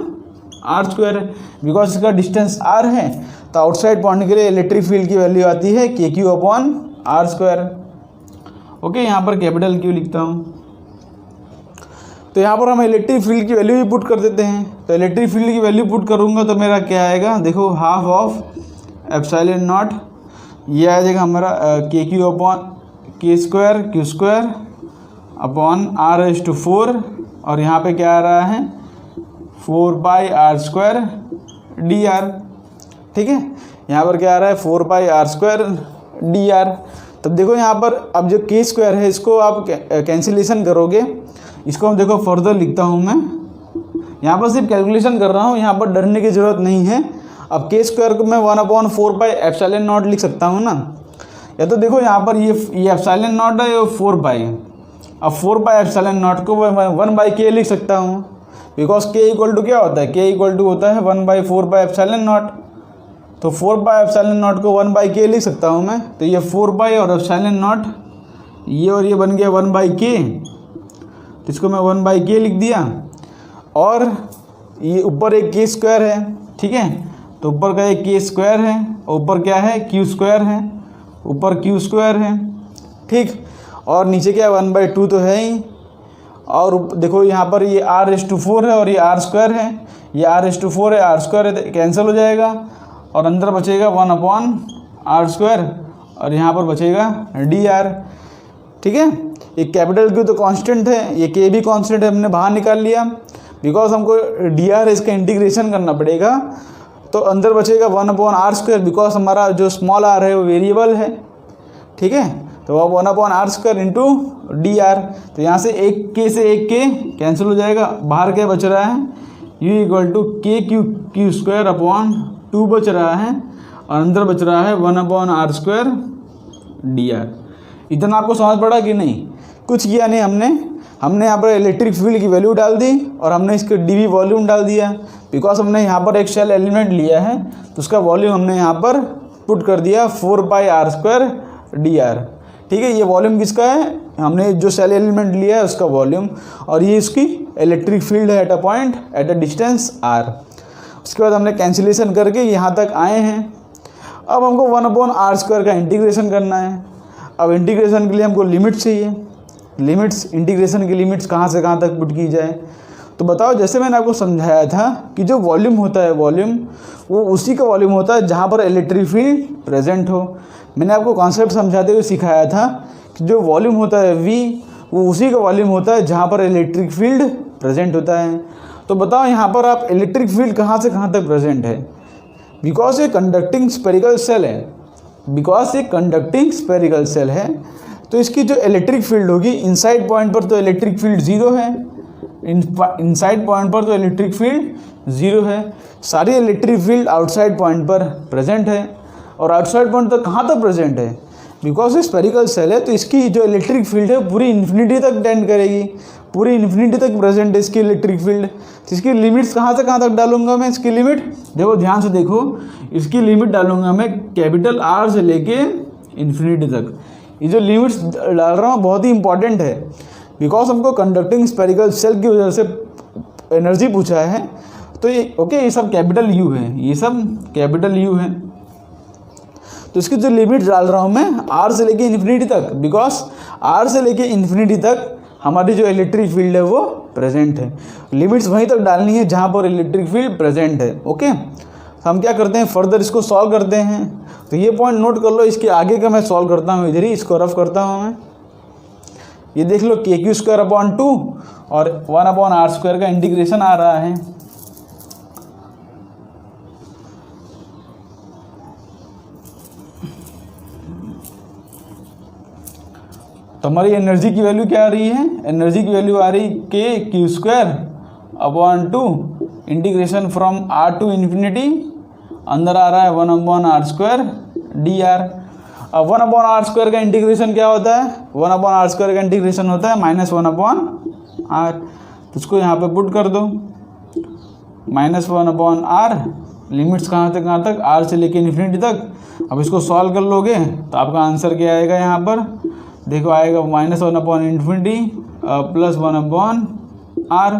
r square. Because इसका डिस्टेंस r है, तो आउटसाइड पॉइंट के लिए इलेक्ट्रिक फील्ड की वैल्यू आती है KQ upon r square, okay. यहाँ पर कैपिटल Q लिखता हूँ। तो यहाँ पर हम इलेक्ट्रिक फील्ड की वैल्यू भी पुट कर देते हैं। तो इलेक्ट्रिक फील्ड की वैल्यू पुट करूँगा तो मेरा क्या आएगा, देखो हाफ ऑफ एप्सिलॉन नॉट, ये आ जाएगा हमारा KQ upon K square Q square upon r⁴, और यहाँ पे क्या आ रहा है 4 पाई r स्क्वायर dr, ठीक है। यहाँ पर क्या आ रहा है 4 पाई r स्क्वायर dr। तब देखो यहाँ पर अब जो K स्क्वायर है इसको आप कैंसिलेशन करोगे, इसको हम देखो फर्दर लिखता हूँ मैं, यहाँ पर सिर्फ कैलकुलेशन कर रहा हूँ, यहाँ पर डरने की ज़रूरत नहीं है। अब K स्क्वायर को मैं 1/4 पाई एप्सिलॉन नॉट लिख सकता हूँ ना, या तो देखो यहाँ पर ये एप्सिलॉन नॉट है, ये 4 पाई, अब 4 पाई एप्सिलॉन नॉट को 1/k लिख सकता हूँ, बिकॉज K इक्वल टू क्या होता है, K इक्वल टू होता है 1/4 पाई एप्सिलॉन नॉट। तो 4 पाई एप्सिलॉन नॉट को 1/k लिख सकता हूँ मैं, तो ये 4 पाई और एप्सिलॉन नॉट, ये और ये बन गया 1/k, तो इसको मैं 1/k लिख दिया। और ये ऊपर एक K स्क्वायर है, ठीक है, तो ऊपर का एक K स्क्वायर है, और ऊपर क्या है Q स्क्वायर है, ऊपर Q स्क्वायर है, ठीक। और नीचे क्या 1/2 तो है ही, और देखो यहाँ पर ये r⁴ है और ये r स्क्वायर है, ये r⁴ है r स्क्वायर है, तो कैंसिल हो जाएगा, और अंदर बचेगा 1/r स्क्वायर, और यहाँ पर बचेगा dr, ठीक है। ये कैपिटल Q तो कांस्टेंट है, ये K भी कांस्टेंट है, हमने बाहर निकाल लिया, बिकॉज हमको dr इसका इंटीग्रेशन करना पड़ेगा। तो अंदर बचेगा 1/r स्क्वायर, बिकॉज हमारा जो स्मॉल r है वो वेरिएबल है, ठीक है। तो अब 1/r स्क्वायर इंटू dr, तो यहाँ से एक K से एक K कैंसिल हो जाएगा, बाहर क्या बच रहा है u equal to Q square upon 2 बच रहा है, और अंदर बच रहा है 1/r स्क्वायर dr। इतना आपको समझ पड़ा कि नहीं, कुछ किया नहीं हमने यहाँ पर इलेक्ट्रिक फील्ड की वैल्यू डाल दी, और हमने इसके dv वॉल्यूम डाल दिया, बिकॉज हमने यहाँ पर एक शेल एलिमेंट लिया है, तो उसका वॉल्यूम हमने यहाँ पर पुट कर दिया 4 पाई r स्क्वायर dr, ठीक है। ये वॉल्यूम किसका है, हमने जो शेल एलिमेंट लिया है उसका वॉल्यूम, और ये इसकी इलेक्ट्रिक फील्ड है at a point eight a distance r। उसके बाद हमने कैंसिलेशन करके यहाँ तक आए हैं। अब हमको 1/r स्क्वायर का इंटीग्रेशन करना है। अब इंटीग्रेशन के लिए हमको लिमिट चाहिए, लिमिट्स, इंटीग्रेशन की लिमिट्स कहाँ से कहाँ तक पुट की जाए। तो बताओ, जैसे मैंने आपको समझाया था कि जो वॉल्यूम होता है, वॉल्यूम वो उसी का वॉल्यूम होता है जहाँ पर इलेक्ट्रिक फील्ड प्रेजेंट हो। मैंने आपको कॉन्सेप्ट समझाते हुए सिखाया था कि जो वॉल्यूम होता है V, वो उसी का वॉल्यूम होता है जहाँ पर इलेक्ट्रिक फील्ड प्रेजेंट होता है। तो बताओ यहाँ पर आप इलेक्ट्रिक फील्ड कहाँ से कहाँ तक प्रेजेंट है, बिकॉज ये कंडक्टिंग स्पेरिकल सेल है, बिकॉज ये कंडक्टिंग स्पेरिकल सेल है, तो इसकी जो इलेक्ट्रिक फील्ड होगी इनसाइड पॉइंट पर तो इलेक्ट्रिक फील्ड 0 है, इनसाइड पॉइंट पर तो इलेक्ट्रिक फील्ड 0 है, सारी इलेक्ट्रिक फील्ड आउटसाइड पॉइंट पर प्रेजेंट है। और आउटसाइड पॉइंट तक कहाँ तक प्रेजेंट है, बिकॉज ये स्पेरिकल सेल है तो इसकी जो इलेक्ट्रिक फील्ड है पूरी इन्फिनिटी तक टेंड करेगी, पूरी इन्फिनिटी तक प्रेजेंट है इसकी इलेक्ट्रिक फील्ड। तो इसकी लिमिट्स कहाँ से कहाँ तक डालूंगा मैं, इसकी लिमिट देखो ध्यान से देखो, इसकी लिमिट डालूंगा मैं कैपिटल R से लेके इन्फिनिटी तक। ये जो लिमिट्स डाल रहा हूँ बहुत ही इंपॉर्टेंट है, बिकॉज हमको कंडक्टिंग स्पेरिकल सेल की वजह से एनर्जी पूछा है। तो ये ओके, ये सब कैपिटल U है, ये सब कैपिटल U है। तो इसकी जो लिमिट डाल रहा हूँ मैं R से लेके इन्फिनिटी तक, बिकॉज R से लेके इन्फिनिटी तक हमारी जो इलेक्ट्रिक फील्ड है वो प्रेजेंट है। लिमिट्स वहीं तक डालनी है जहाँ पर इलेक्ट्रिक फील्ड प्रेजेंट है। ओके, तो हम क्या करते हैं, फर्दर इसको सॉल्व करते हैं। तो ये पॉइंट नोट कर लो, इसके आगे का मैं सॉल्व करता हूँ, इधर ही इसको रफ करता हूँ मैं। ये देख लो KQ²/2 और 1/R² का इंटीग्रेशन आ रहा है। तो हमारी एनर्जी की वैल्यू क्या आ रही है, एनर्जी की वैल्यू आ रही KQ²/2 integration from R to infinity, अंदर आ रहा है 1/R² dr। अब 1/R² का इंटीग्रेशन क्या होता है, 1/R² का इंटीग्रेशन होता है -1/R। तो इसको यहाँ पे पुट कर दो, -1/R, लिमिट्स कहाँ से कहाँ तक, R से लेके इन्फिनिटी तक। अब इसको सॉल्व कर लोगे तो आपका आंसर क्या आएगा, यहाँ पर देखो आएगा -1/∞ प्लस 1/R।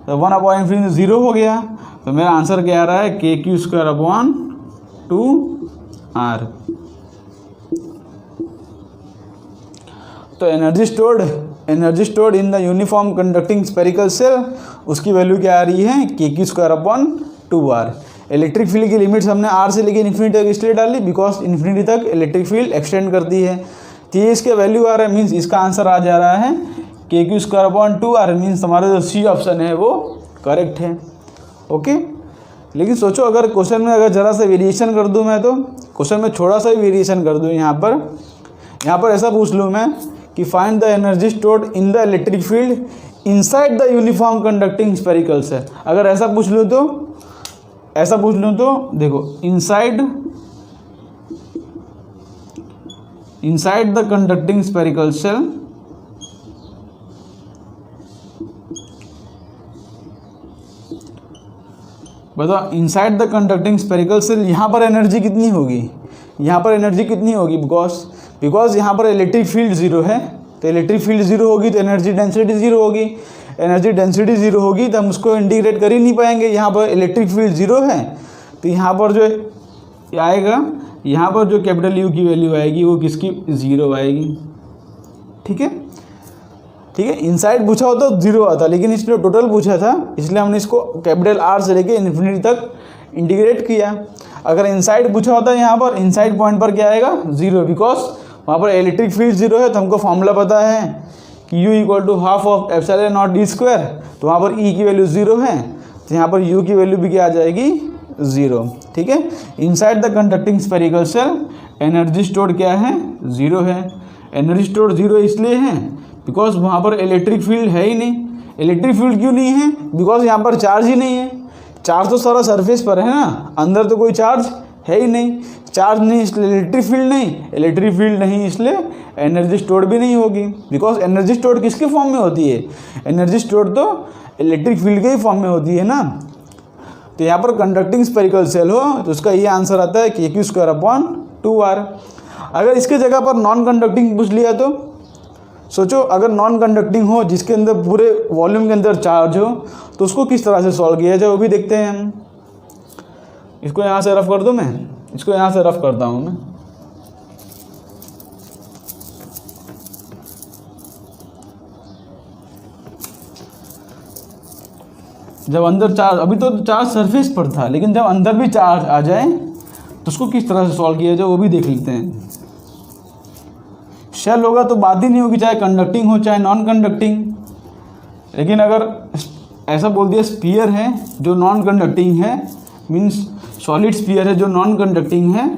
तो 1/∞ 0 हो गया, तो मेरा आंसर क्या आ रहा है, KQ²/2R। तो energy stored in the uniform conducting spherical shell, उसकी वैल्यू क्या आ रही है, KQ²/2R। इलेक्ट्रिक फील्ड की लिमिट्स हमने R से लेके इन्फिनिटी तक इसलिए डाली बिकॉज इन्फिनिटी तक इलेक्ट्रिक फील्ड एक्सटेंड करती है। तो ये इसके वैल्यू आ रहा है, मीन्स इसका आंसर आ जा रहा है KQ²/2R, मीन्स हमारा जो C ऑप्शन है वो करेक्ट है। ओके, लेकिन सोचो अगर क्वेश्चन में अगर ज़रा सा वेरिएशन कर दूं मैं, तो क्वेश्चन में थोड़ा सा वेरिएशन कर दूं, यहाँ पर ऐसा पूछ लूँ मैं कि find the energy stored in the electric field inside the uniform conducting spherical shell. अगर ऐसा पूछ लूँ तो देखो, inside the conducting spherical cell बताओ, inside the conducting spherical shell यहाँ पर एनर्जी कितनी होगी, बिकॉज यहाँ पर इलेक्ट्रिक फील्ड 0 है। तो इलेक्ट्रिक फील्ड 0 होगी तो एनर्जी डेंसिटी 0 होगी, एनर्जी डेंसिटी 0 होगी तो हम उसको इंटीग्रेट कर ही नहीं पाएंगे। यहाँ पर इलेक्ट्रिक फील्ड 0 है तो यहाँ पर जो आएगा, यहाँ पर जो कैपिटल U की वैल्यू आएगी वो किसकी, 0 आएगी। ठीक है, इनसाइड पूछा होता तो 0 आता, लेकिन इसने टोटल पूछा था इसलिए हमने इसको कैपिटल R से लेके इन्फिनिटी तक इंटीग्रेट किया। अगर इनसाइड पूछा होता यहाँ पर, इनसाइड पॉइंट पर क्या आएगा, 0, बिकॉज वहाँ पर इलेक्ट्रिक फील्ड 0 है। तो हमको फॉर्मूला पता है कि U = ½ ऑफ ε0 d²। तो वहाँ पर E की वैल्यू 0 है, तो यहाँ पर U की वैल्यू भी क्या आ जाएगी, 0। ठीक है, inside the conducting spherical shell energy stored क्या है, 0 है। एनर्जी स्टोर्ड 0 इसलिए है बिकॉज वहाँ पर इलेक्ट्रिक फील्ड है ही नहीं। इलेक्ट्रिक फील्ड क्यों नहीं है, बिकॉज यहाँ पर चार्ज ही नहीं है। चार्ज तो सारा सरफेस पर है ना, अंदर तो कोई चार्ज है ही नहीं। चार्ज नहीं इसलिए इलेक्ट्रिक फील्ड नहीं, इलेक्ट्रिक फील्ड नहीं इसलिए एनर्जी स्टोर्ड भी नहीं होगी। बिकॉज एनर्जी स्टोर्ड किसके फॉर्म में होती है, एनर्जी स्टोर्ड तो इलेक्ट्रिक फील्ड के ही फॉर्म में होती है ना। तो यहाँ पर कंडक्टिंग स्पेरिकल सेल हो तो उसका ये आंसर आता है KQ²/2R। अगर इसके जगह पर नॉन कंडक्टिंग पूछ लिया तो सोचो, अगर नॉन कंडक्टिंग हो जिसके अंदर पूरे वॉल्यूम के अंदर चार्ज हो तो उसको किस तरह से सॉल्व किया जाए वो भी देखते हैं हम। इसको यहाँ से रफ कर दूँ मैं, इसको यहाँ से रफ करता हूँ मैं। जब अंदर चार्ज, अभी तो चार्ज सरफेस पर था, लेकिन जब अंदर भी चार्ज आ जाए तो उसको किस तरह से सॉल्व किया जाए वो भी देख लेते हैं। शेल होगा तो बात ही नहीं होगी, चाहे कंडक्टिंग हो चाहे नॉन कंडक्टिंग। लेकिन अगर ऐसा बोल दिया स्फीयर है जो नॉन कंडक्टिंग है, मीन्स सॉलिड स्फीयर है जो नॉन कंडक्टिंग है,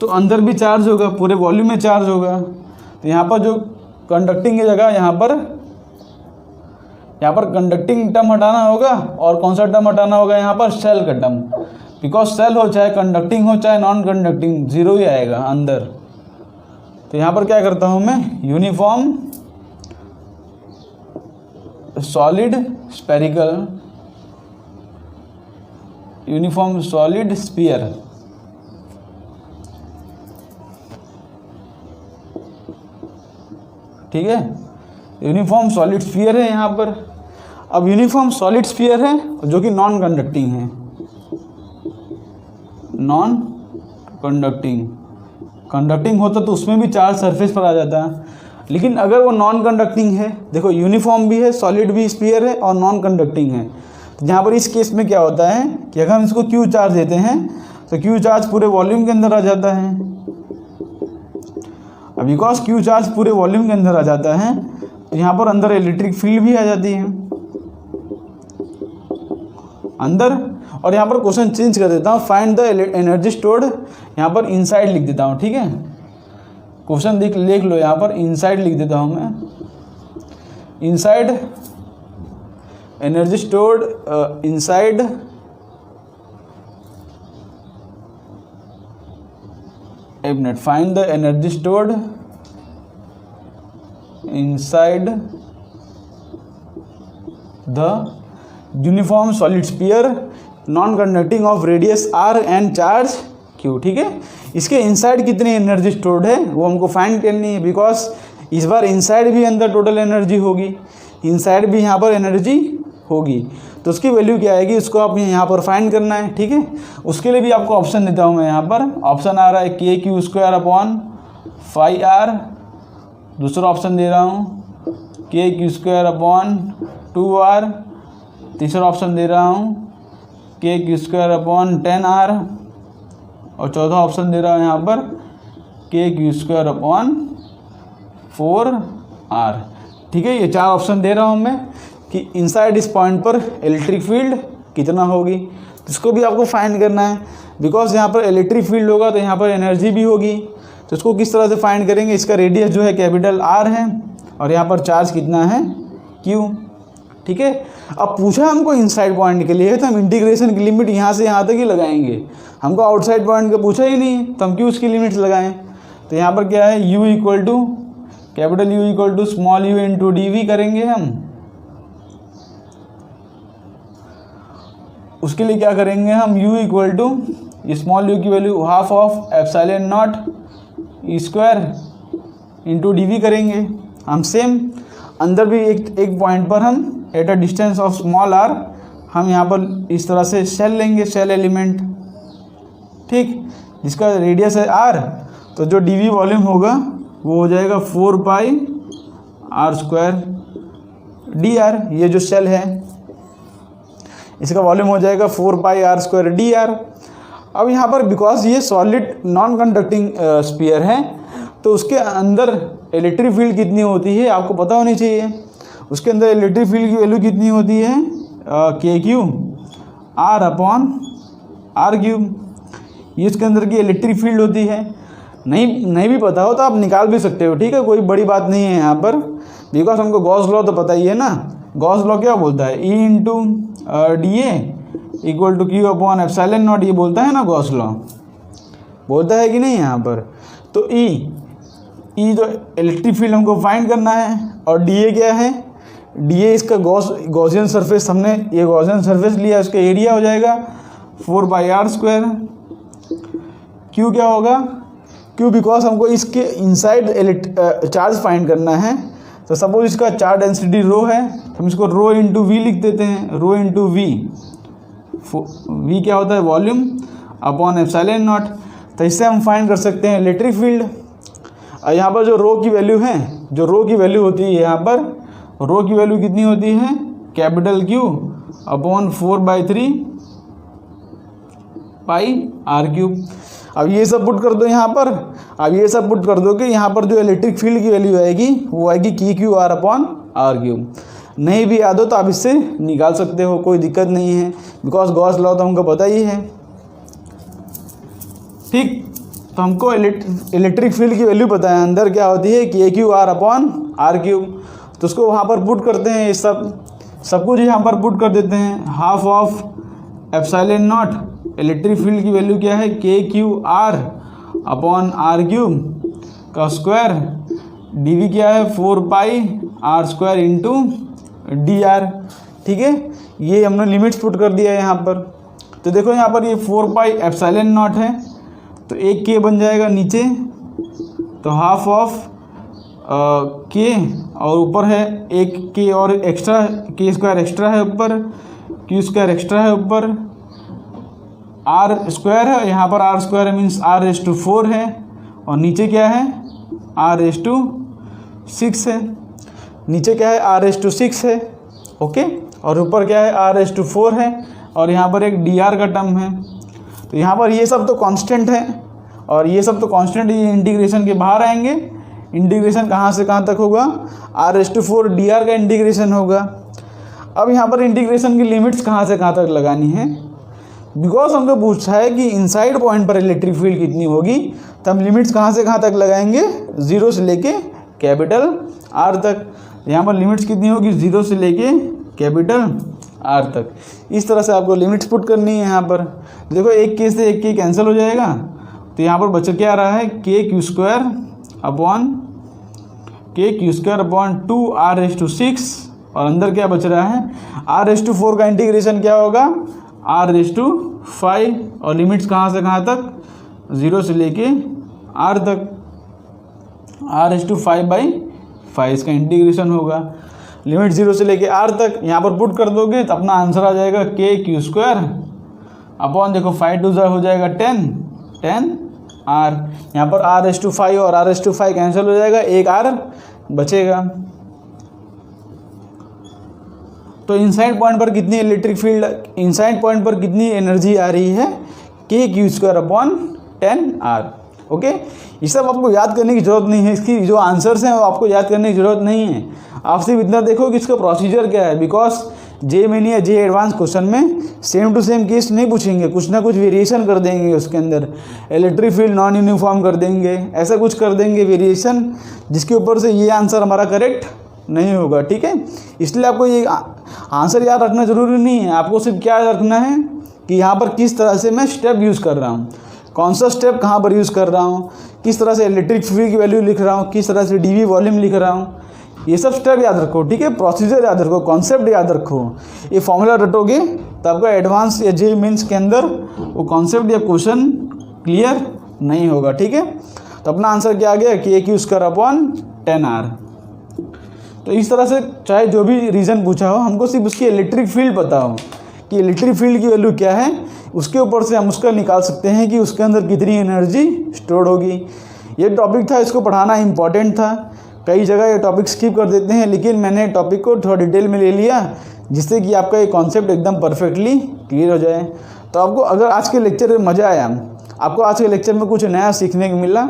तो अंदर भी चार्ज होगा, पूरे वॉल्यूम में चार्ज होगा। तो यहाँ पर जो कंडक्टिंग की जगह यहाँ पर कंडक्टिंग टर्म हटाना होगा, और कौन सा टर्म हटाना होगा, यहाँ पर शेल का टर्म। बिकॉज सेल हो चाहे कंडक्टिंग हो चाहे नॉन कंडक्टिंग, जीरो ही आएगा अंदर। तो यहाँ पर क्या करता हूँ मैं, uniform solid spherical, uniform solid sphere, ठीक है, यूनिफॉर्म सॉलिड स्फीयर है यहाँ पर। अब यूनिफॉर्म सॉलिड स्फीयर है जो कि नॉन कंडक्टिंग है, नॉन कंडक्टिंग। कंडक्टिंग होता तो उसमें भी चार्ज सरफेस पर आ जाता, लेकिन अगर वो नॉन कंडक्टिंग है, देखो यूनिफॉर्म भी है, सॉलिड भी स्फीयर है और नॉन कंडक्टिंग है, तो यहाँ पर इस केस में क्या होता है कि अगर हम इसको क्यू चार्ज देते हैं तो क्यू चार्ज पूरे वॉल्यूम के अंदर आ जाता है। अब बिकॉज क्यू चार्ज पूरे वॉल्यूम के अंदर आ जाता है तो यहाँ पर अंदर इलेक्ट्रिक फील्ड भी आ जाती है अंदर। और यहाँ पर क्वेश्चन चेंज कर देता हूँ, फाइंड द एनर्जी स्टोर्ड, यहाँ पर इनसाइड लिख देता हूँ, ठीक है। क्वेश्चन लिख लो, यहाँ पर इनसाइड लिख देता हूँ मैं, इनसाइड एनर्जी स्टोर्ड, इनसाइड एक minute, find the energy stored inside the uniform solid sphere non conducting of radius R and charge Q, ठीक है। इसके इनसाइड कितनी एनर्जी स्टोर्ड है वो हमको फाइंड करनी है, बिकॉज इस बार इनसाइड भी अंदर टोटल एनर्जी होगी, इनसाइड भी यहाँ पर एनर्जी होगी, तो उसकी वैल्यू क्या आएगी उसको आप यहाँ पर फाइंड करना है, ठीक है। उसके लिए भी आपको ऑप्शन देता हूँ मैं, यहाँ पर ऑप्शन आ रहा है K Q square upon 5r, दूसरा ऑप्शन दे रहा हूँ के क्यू स्क्वायर अपॉन 2r, तीसरा ऑप्शन दे रहा हूँ के क्यू स्क्वायर अपॉन 10r, और चौथा ऑप्शन दे रहा हूँ यहाँ पर के क्यू स्क्वायर अपॉन 4r, ठीक है। ये चार ऑप्शन दे रहा हूँ मैं कि इनसाइड इस पॉइंट पर इलेक्ट्रिक फील्ड कितना होगी, तो इसको भी आपको फाइंड करना है, बिकॉज यहाँ पर इलेक्ट्रिक फील्ड होगा तो यहाँ पर एनर्जी भी होगी, तो इसको किस तरह से फाइंड करेंगे। इसका रेडियस जो है कैपिटल R है और यहाँ पर चार्ज कितना है Q, ठीक है। अब पूछा हमको इनसाइड पॉइंट के लिए तो हम इंटीग्रेशन की लिमिट यहाँ से यहाँ तक ही लगाएंगे, हमको आउटसाइड पॉइंट का पूछा ही नहीं तो हम क्यों उसकी लिमिट्स लगाएं। तो यहाँ पर क्या है, U equal to capital U equal to small u into D करेंगे हम। उसके लिए क्या करेंगे हम, U equal to small u की value half of epsilon naught square into D करेंगे हम। सेम अंदर भी एक पॉइंट पर हम at a distance of small r हम यहाँ पर इस तरह से शेल लेंगे, शेल एलिमेंट, ठीक, जिसका रेडियस है r, तो जो डी वॉल्यूम होगा वो हो जाएगा 4 पाई r स्क्वायर dr, ये जो शेल है इसका वॉल्यूम हो जाएगा 4 पाई r स्क्वायर dr। अब यहाँ पर बिकॉज ये सॉलिड नॉन कंडक्टिंग स्फीयर है तो उसके अंदर इलेक्ट्रिक फील्ड कितनी होती है आपको पता होनी चाहिए। उसके अंदर इलेक्ट्रिक फील्ड की वैल्यू कितनी होती है, K Q R upon R cube, ये इसके अंदर की इलेक्ट्रिक फील्ड होती है। नहीं भी पता हो तो आप निकाल भी सकते हो, ठीक है, कोई बड़ी बात नहीं है यहाँ पर, बिकॉज हमको गॉस लॉ तो पता ही है ना। गॉस लॉ क्या बोलता है, E into D A equal to Q upon epsilon naught, ये बोलता है ना गॉस लॉ, बोलता है कि नहीं यहाँ पर। तो ई जो इलेक्ट्रिक फील्ड हमको फाइंड करना है, और डी ए क्या है, डी ए इसका गॉसियन सरफेस, हमने ये गॉसियन सरफेस लिया, इसका एरिया हो जाएगा 4 बाई आर स्क्वायर। क्यू क्या होगा, क्यू बिकॉज हमको इसके इनसाइड चार्ज फाइंड करना है, तो सपोज इसका चार्ज डेंसिटी रो है, हम इसको रो इंटू वी लिख देते हैं, रो इंटू वी, वी क्या होता है वॉल्यूम अपॉन एप्सिलॉन नॉट। तो इससे हम फाइंड कर सकते हैं इलेक्ट्रिक फील्ड। और यहाँ पर जो रो की वैल्यू है, जो रो की वैल्यू होती है, यहाँ पर रो की वैल्यू कितनी होती है, capital Q upon 4/3 pi R cube. अब ये सब पुट कर दो यहाँ पर, अब ये सब पुट कर दो कि यहाँ पर जो इलेक्ट्रिक फील्ड की वैल्यू आएगी वो आएगी K Q R upon R cube. नहीं भी याद हो तो आप इससे निकाल सकते हो, कोई दिक्कत नहीं है, बिकॉज गॉस लॉ तो हमको पता ही है, ठीक। तो हमको इलेक्ट्रिक फील्ड की वैल्यू पता है, अंदर क्या होती है, K Q R upon R cube. तो उसको वहाँ पर पुट करते हैं, ये सब कुछ यहाँ पर पुट कर देते हैं, half of epsilon naught electric field की वैल्यू क्या है, K Q R upon R cube का स्क्वायर, डी क्या है 4 pi R square into D R. ठीक है, ये हमने लिमिट्स पुट कर दिया है यहाँ पर। तो देखो यहाँ पर ये 4 पाई एप्सिलॉन नॉट है, तो एक के बन जाएगा नीचे, तो हाफ ऑफ के, और ऊपर है एक के और एक्स्ट्रा, के स्क्वायर एक्स्ट्रा है ऊपर, क्यू स्क्वायर एक्स्ट्रा है ऊपर, आर स्क्वायर है, यहाँ पर आर स्क्वायर है मीन्स आर रेज़ टू 4 है, और नीचे क्या है आर रेज़ टू 6 है, नीचे क्या है आर रेज़ टू 6 है। ओके, और ऊपर क्या है आर रेज़ टू 4 है, और यहाँ पर एक डी आर का टर्म है। तो यहाँ पर ये सब तो कांस्टेंट है, और ये सब तो कांस्टेंट, ये इंटीग्रेशन के बाहर आएंगे। इंटीग्रेशन कहाँ से कहाँ तक होगा, R raise to 4 D R का इंटीग्रेशन होगा। अब यहाँ पर इंटीग्रेशन की लिमिट्स कहाँ से कहाँ तक लगानी है, बिकॉज हमको पूछा है कि इनसाइड पॉइंट पर इलेक्ट्रिक फील्ड कितनी होगी, तो हम लिमिट्स कहाँ से कहाँ तक लगाएंगे, 0 से लेके कैपिटल आर तक। यहाँ पर लिमिट्स कितनी होगी, 0 से लेके कैपिटल आर तक। इस तरह से आपको लिमिट्स पुट करनी है। यहाँ पर देखो एक के से एक के कैंसिल हो जाएगा, तो यहाँ पर बचा क्या आ रहा है, K Q square upon 2 R raise to 6, और अंदर क्या बच रहा है, आर रेज़ टू 4 का इंटीग्रेशन क्या होगा, आर रेज़ टू 5, और लिमिट्स कहाँ से कहाँ तक, 0 से लेके आर तक, आर रेज़ टू 5/5 इसका इंटीग्रेशन होगा। लिमिट 0 से लेके आर तक यहाँ पर पुट कर दोगे तो अपना आंसर आ जाएगा के क्यू स्क्वायर अपॉन, देखो 5 2 हो जाएगा 10 आर, यहाँ पर आर रेज़ टू 5 और आर रेज़ टू 5 कैंसिल हो जाएगा, एक आर बचेगा। तो इनसाइड पॉइंट पर कितनी इलेक्ट्रिक फील्ड, इनसाइड पॉइंट पर कितनी एनर्जी आ रही है, K Q square upon 10 R. Okay, ये सब आपको याद करने की ज़रूरत नहीं है, इसकी जो आंसर्स हैं वो आपको याद करने की ज़रूरत नहीं है। आप सिर्फ इतना देखो कि इसका प्रोसीजर क्या है, बिकॉज जे मेनी या जे एडवांस क्वेश्चन में सेम टू सेम केस नहीं पूछेंगे, कुछ ना कुछ वेरिएशन कर देंगे उसके अंदर, इलेक्ट्रिक फील्ड नॉन यूनिफॉर्म कर देंगे, ऐसा कुछ कर देंगे वेरिएशन, जिसके ऊपर से ये आंसर हमारा करेक्ट नहीं होगा। ठीक है, इसलिए आपको ये आंसर याद रखना ज़रूरी नहीं है, आपको सिर्फ क्या याद रखना है कि यहाँ पर किस तरह से मैं स्टेप यूज़ कर रहा हूँ, कौन सा स्टेप कहाँ पर यूज़ कर रहा हूँ, किस तरह से इलेक्ट्रिक फील्ड की वैल्यू लिख रहा हूँ, किस तरह से डीवी वॉल्यूम लिख रहा हूँ, ये सब स्टेप याद रखो। ठीक है, प्रोसीजर याद रखो, कॉन्सेप्ट याद रखो, ये फॉर्मूला रटोगे तो आपका एडवांस या जे मीन्स के अंदर वो कॉन्सेप्ट या क्वेश्चन क्लियर नहीं होगा। ठीक है, तो अपना आंसर क्या आ गया, के क्यू स्क्वायर अपॉन 10 आर। तो इस तरह से चाहे जो भी रीज़न पूछा हो, हमको सिर्फ उसकी इलेक्ट्रिक फील्ड पता हो कि इलेक्ट्रिक फील्ड की वैल्यू क्या है, उसके ऊपर से हम उसका निकाल सकते हैं कि उसके अंदर कितनी एनर्जी स्टोर होगी। ये टॉपिक था, इसको पढ़ाना इम्पॉर्टेंट था। कई जगह ये टॉपिक स्किप कर देते हैं, लेकिन मैंने टॉपिक को थोड़ा डिटेल में ले लिया, जिससे कि आपका ये कॉन्सेप्ट एकदम परफेक्टली क्लियर हो जाए। तो आपको अगर आज के लेक्चर में मज़ा आया, आपको आज के लेक्चर में कुछ नया सीखने को मिला,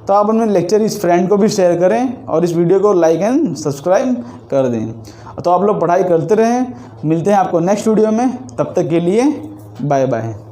तो आप अपने लेक्चर इस फ्रेंड को भी शेयर करें और इस वीडियो को लाइक एंड सब्सक्राइब कर दें। तो आप लोग पढ़ाई करते रहें, मिलते हैं आपको नेक्स्ट वीडियो में, तब तक के लिए बाय बाय।